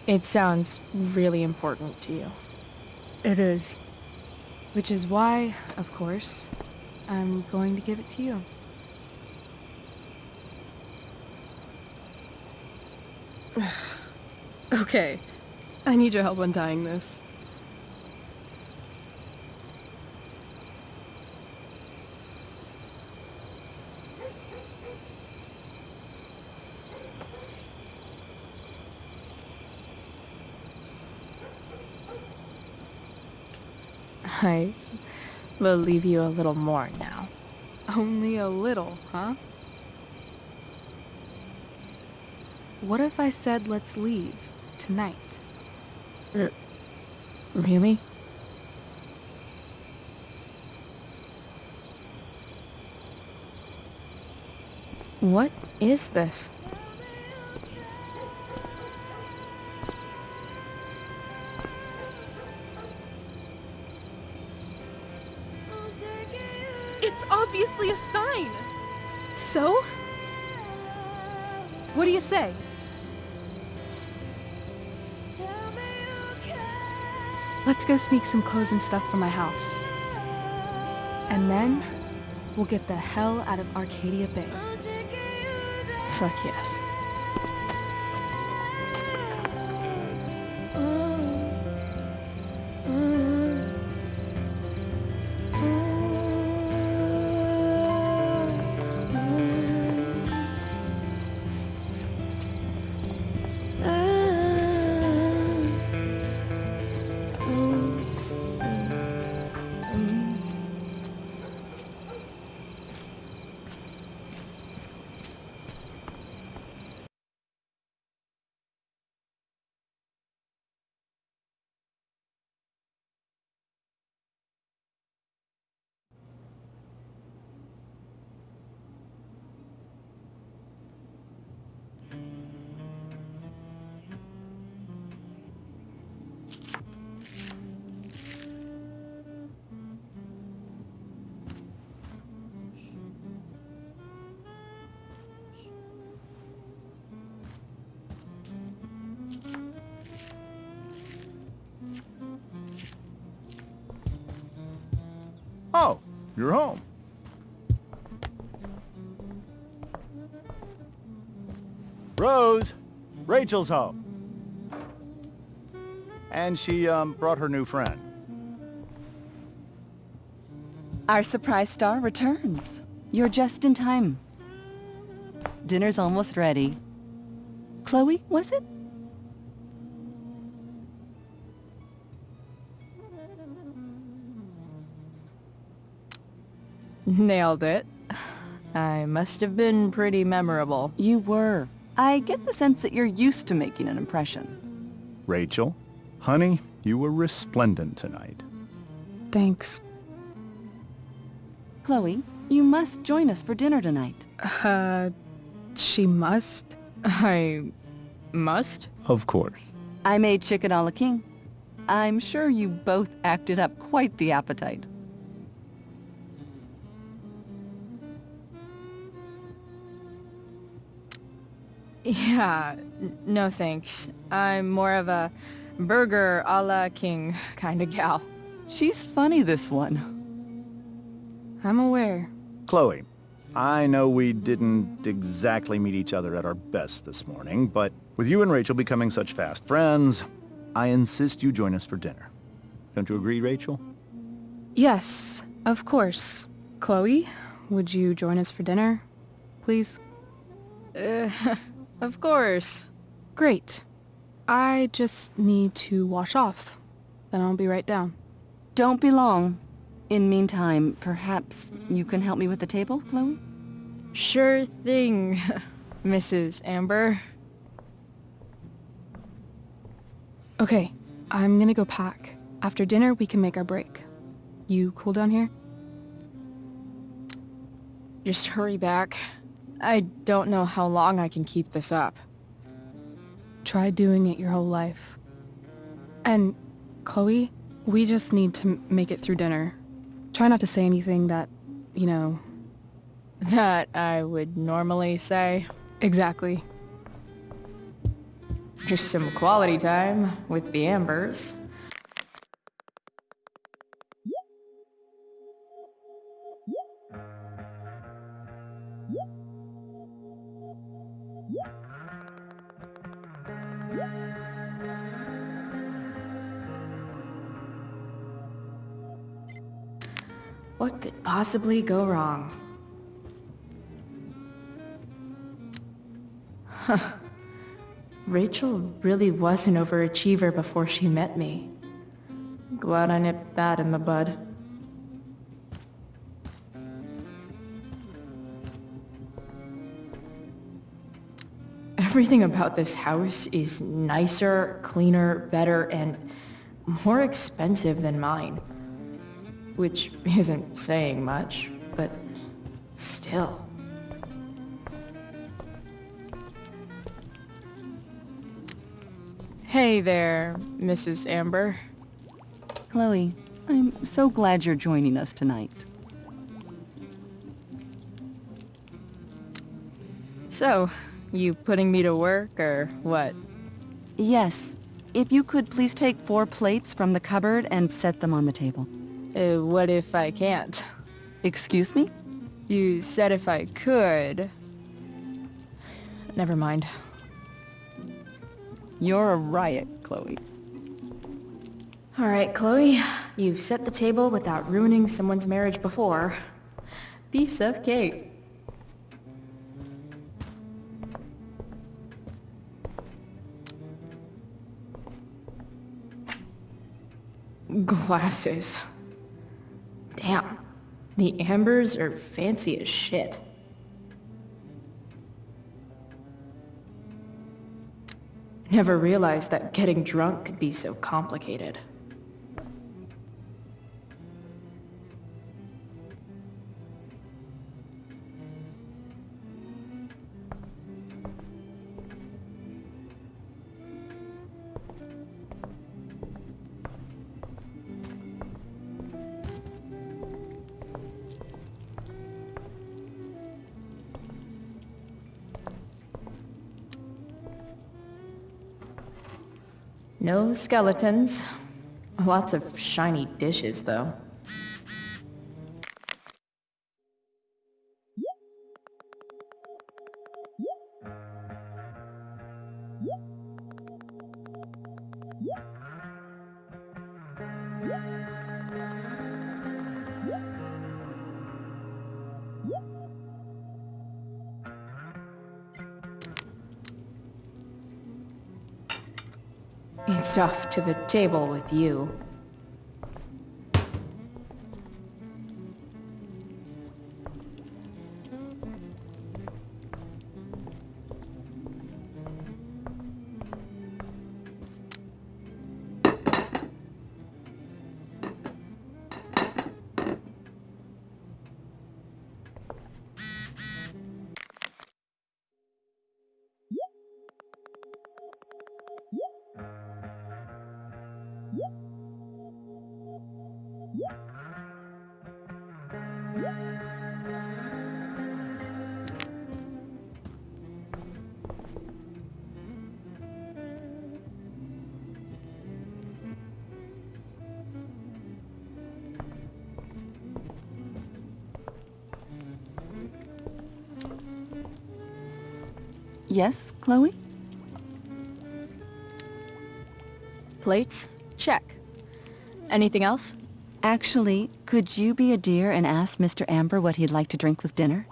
It sounds really important to you. It is. Which is why, of course, I'm going to give it to you. Okay. I need your help untying this. I believe you a little more now. Only a little, huh? What if I said let's leave tonight? Really? What is this? It's obviously a sign! So? What do you say? Let's go sneak some clothes and stuff from my house. And then, we'll get the hell out of Arcadia Bay. Fuck yes. Oh, you're home. Rose, Rachel's home. And she, brought her new friend. Our surprise star returns. You're just in time. Dinner's almost ready. Chloe, was it? Nailed it. I must have been pretty memorable. You were. I get the sense that you're used to making an impression. Rachel, honey, you were resplendent tonight. Thanks. Chloe, you must join us for dinner tonight. She must? I must? Of course. I made chicken a la king. I'm sure you both acted up quite the appetite. Yeah, no thanks. I'm more of a burger a la king kind of gal. She's funny, this one. I'm aware. Chloe, I know we didn't exactly meet each other at our best this morning, but with you and Rachel becoming such fast friends, I insist you join us for dinner. Don't you agree, Rachel? Yes, of course. Chloe, would you join us for dinner, please? Of course. Great. I just need to wash off. Then I'll be right down. Don't be long. In meantime, perhaps you can help me with the table, Chloe? Sure thing, Mrs. Amber. Okay, I'm gonna go pack. After dinner, we can make our break. You cool down here? Just hurry back. I don't know how long I can keep this up. Try doing it your whole life. And, Chloe, we just need to make it through dinner. Try not to say anything that, you know... That I would normally say. Exactly. Just some quality time with the Ambers. What could possibly go wrong? Huh. Rachel really was an overachiever before she met me. Glad I nipped that in the bud. Everything about this house is nicer, cleaner, better, and more expensive than mine. Which isn't saying much, but still. Hey there, Mrs. Amber. Chloe, I'm so glad you're joining us tonight. So, you putting me to work, or what? Yes. If you could please take 4 plates from the cupboard and set them on the table. What if I can't? Excuse me? You said if I could. Never mind. You're a riot, Chloe. All right, Chloe. You've set the table without ruining someone's marriage before. Piece of cake. Glasses. Damn. The Ambers are fancy as shit. Never realized that getting drunk could be so complicated. No skeletons. Lots of shiny dishes, though. It's off to the table with you. Yes, Chloe? Plates? Check. Anything else? Actually, could you be a dear and ask Mr. Amber what he'd like to drink with dinner?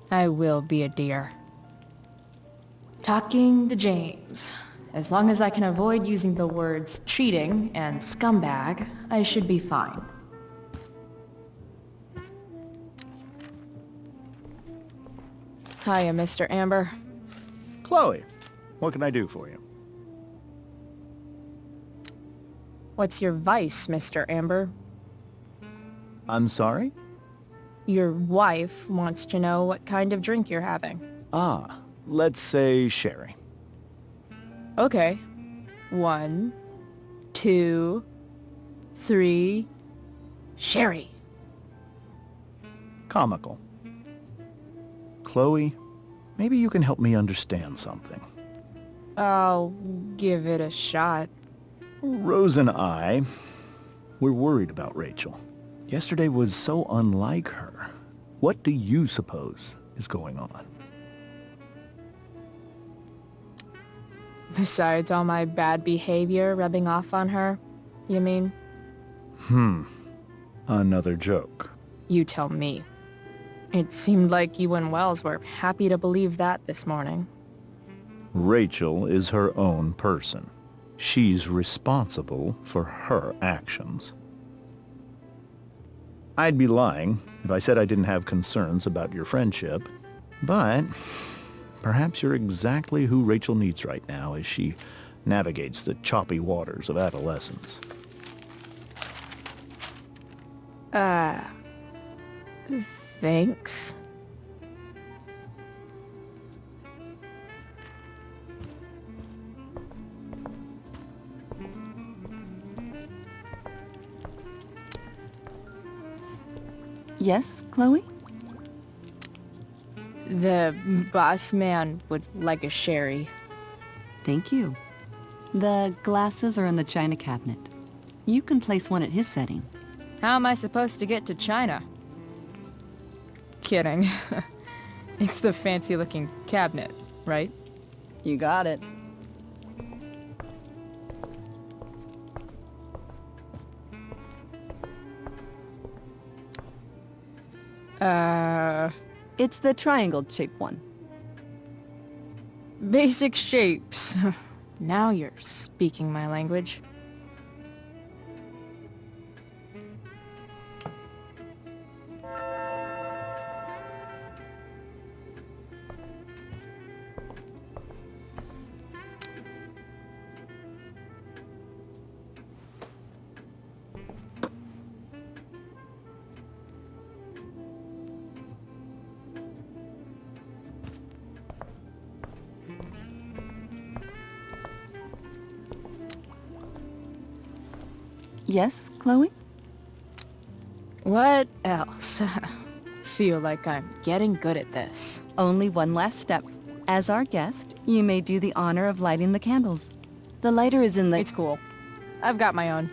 I will be a dear. Talking to James. As long as I can avoid using the words cheating and scumbag, I should be fine. Hiya, Mr. Amber. Chloe, what can I do for you? What's your vice, Mr. Amber? I'm sorry? Your wife wants to know what kind of drink you're having. Ah, let's say sherry. Okay. 1, 2, 3... Sherry. Comical. Chloe, maybe you can help me understand something. I'll give it a shot. Rose and I, we're worried about Rachel. Yesterday was so unlike her. What do you suppose is going on? Besides all my bad behavior rubbing off on her, you mean? Another joke. You tell me. It seemed like you and Wells were happy to believe that this morning. Rachel is her own person. She's responsible for her actions. I'd be lying if I said I didn't have concerns about your friendship, but perhaps you're exactly who Rachel needs right now as she navigates the choppy waters of adolescence. Thanks. Yes, Chloe? The boss man would like a sherry. Thank you. The glasses are in the china cabinet. You can place one at his setting. How am I supposed to get to China? Kidding. It's the fancy-looking cabinet, right? You got it. It's the triangle-shaped one. Basic shapes. Now you're speaking my language. Yes, Chloe? What else? Feel like I'm getting good at this. Only one last step. As our guest, you may do the honor of lighting the candles. The lighter is in the... It's cool. I've got my own.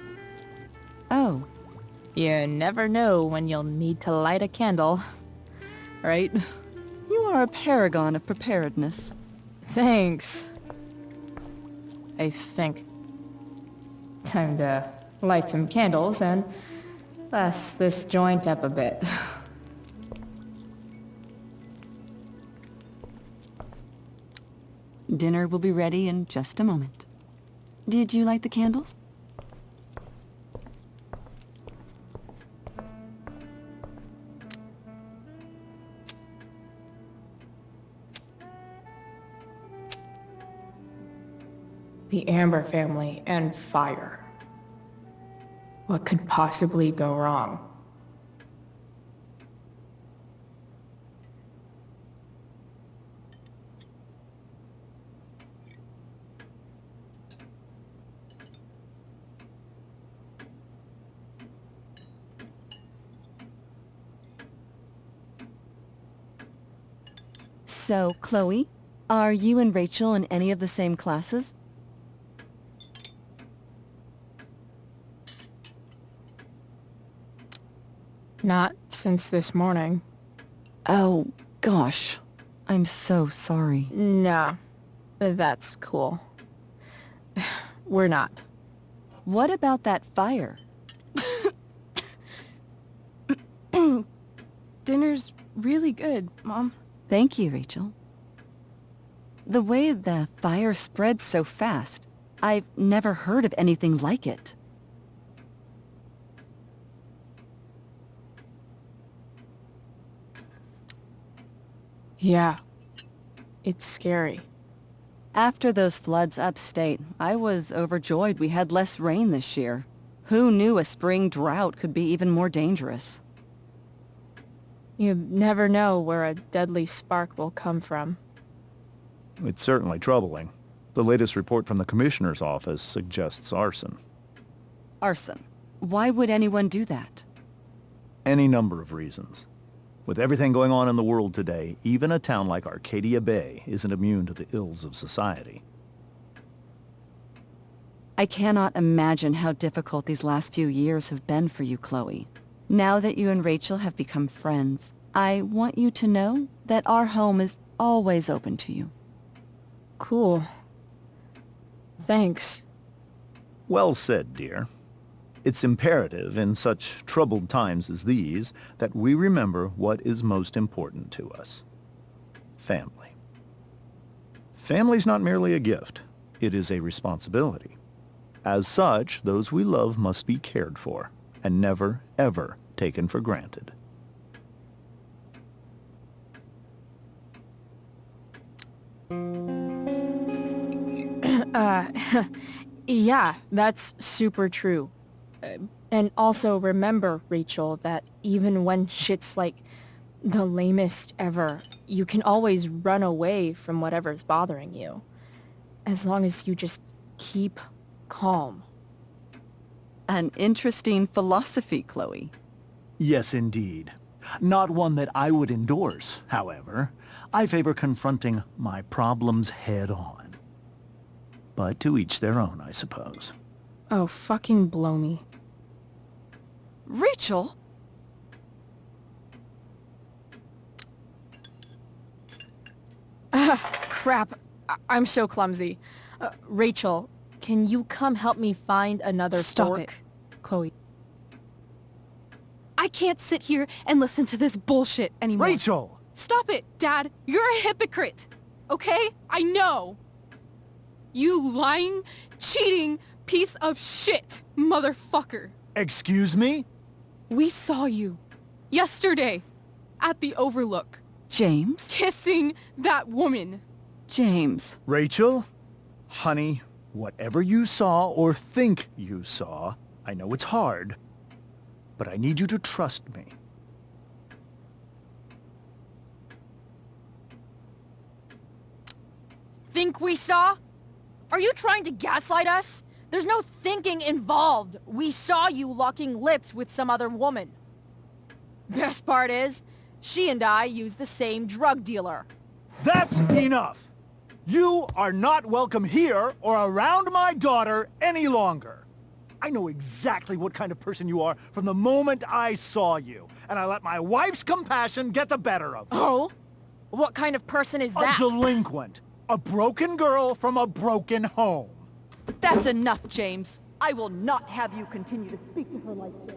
Oh. You never know when you'll need to light a candle, right? You are a paragon of preparedness. Thanks. I think. Time to light some candles and bless this joint up a bit. Dinner will be ready in just a moment. Did you light the candles? The Amber family and fire. What could possibly go wrong? So, Chloe, are you and Rachel in any of the same classes? Not since this morning. Oh, gosh. I'm so sorry. Nah, that's cool. We're not. What about that fire? Dinner's really good, Mom. Thank you, Rachel. The way the fire spread so fast, I've never heard of anything like it. Yeah, it's scary. After those floods upstate, I was overjoyed we had less rain this year. Who knew a spring drought could be even more dangerous? You never know where a deadly spark will come from. It's certainly troubling. The latest report from the Commissioner's office suggests arson. Arson. Why would anyone do that? Any number of reasons. With everything going on in the world today, even a town like Arcadia Bay isn't immune to the ills of society. I cannot imagine how difficult these last few years have been for you, Chloe. Now that you and Rachel have become friends, I want you to know that our home is always open to you. Cool. Thanks. Well said, dear. It's imperative in such troubled times as these that we remember what is most important to us. Family. Family's not merely a gift. It is a responsibility. As such, those we love must be cared for and never, ever taken for granted. Yeah, that's super true. And also remember, Rachel, that even when shit's like the lamest ever, you can always run away from whatever's bothering you. As long as you just keep calm. An interesting philosophy, Chloe. Yes, indeed. Not one that I would endorse, however. I favor confronting my problems head on. But to each their own, I suppose. Oh, fucking blow me. Rachel? Crap. I'm so clumsy. Rachel, can you come help me find another Stop fork? it, Chloe. I can't sit here and listen to this bullshit anymore. Rachel! Stop it, Dad. You're a hypocrite. Okay? I know. You lying, cheating piece of shit, motherfucker. Excuse me? We saw you yesterday at the Overlook. James? Kissing that woman. James. Rachel? Honey, whatever you saw or think you saw, I know it's hard, but I need you to trust me. Think we saw? Are you trying to gaslight us? There's no thinking involved. We saw you locking lips with some other woman. Best part is, she and I use the same drug dealer. That's enough! You are not welcome here or around my daughter any longer. I know exactly what kind of person you are from the moment I saw you, and I let my wife's compassion get the better of me. Oh? What kind of person is that? A delinquent. A broken girl from a broken home. That's enough, James. I will not have you continue to speak to her like this.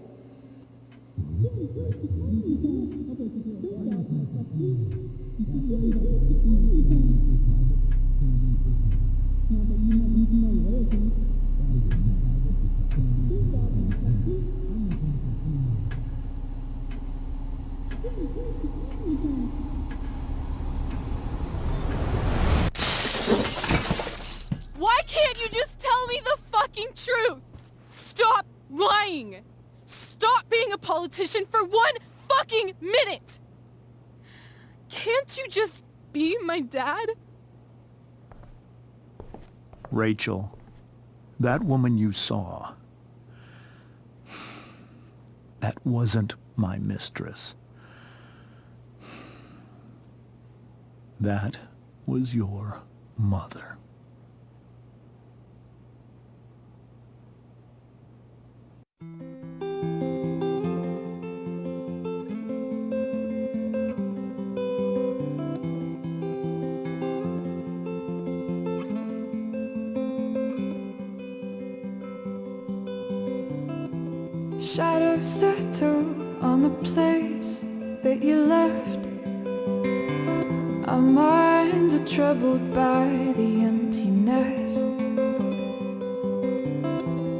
Why can't you just tell me the fucking truth? Stop lying! Stop being a politician for 1 fucking minute! Can't you just be my dad? Rachel, that woman you saw, that wasn't my mistress. That was your mother. Shadows settle on the place that you left. Our minds are troubled by the emptiness.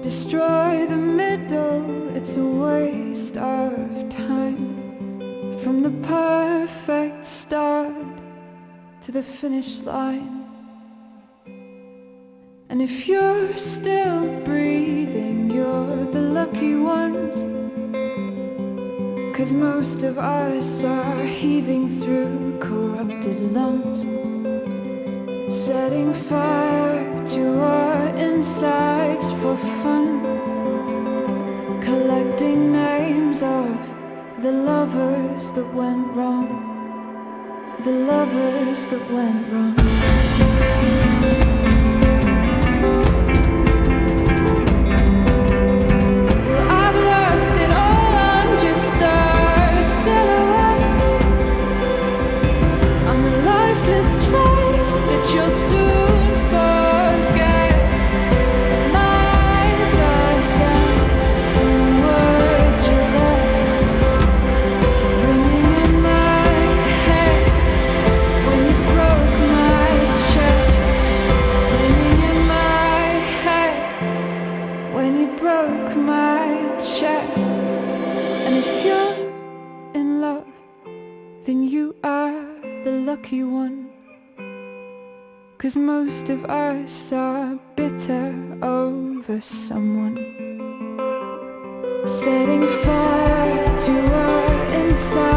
Destroy the middle, it's a waste of time. From the perfect start to the finish line. And if you're still breathing, you're the lucky ones. 'Cause most of us are heaving through corrupted lungs, setting fire to our insides for fun, collecting names of the lovers that went wrong, the lovers that went wrong. Lucky one, 'cause most of us are bitter over someone, setting fire to our inside.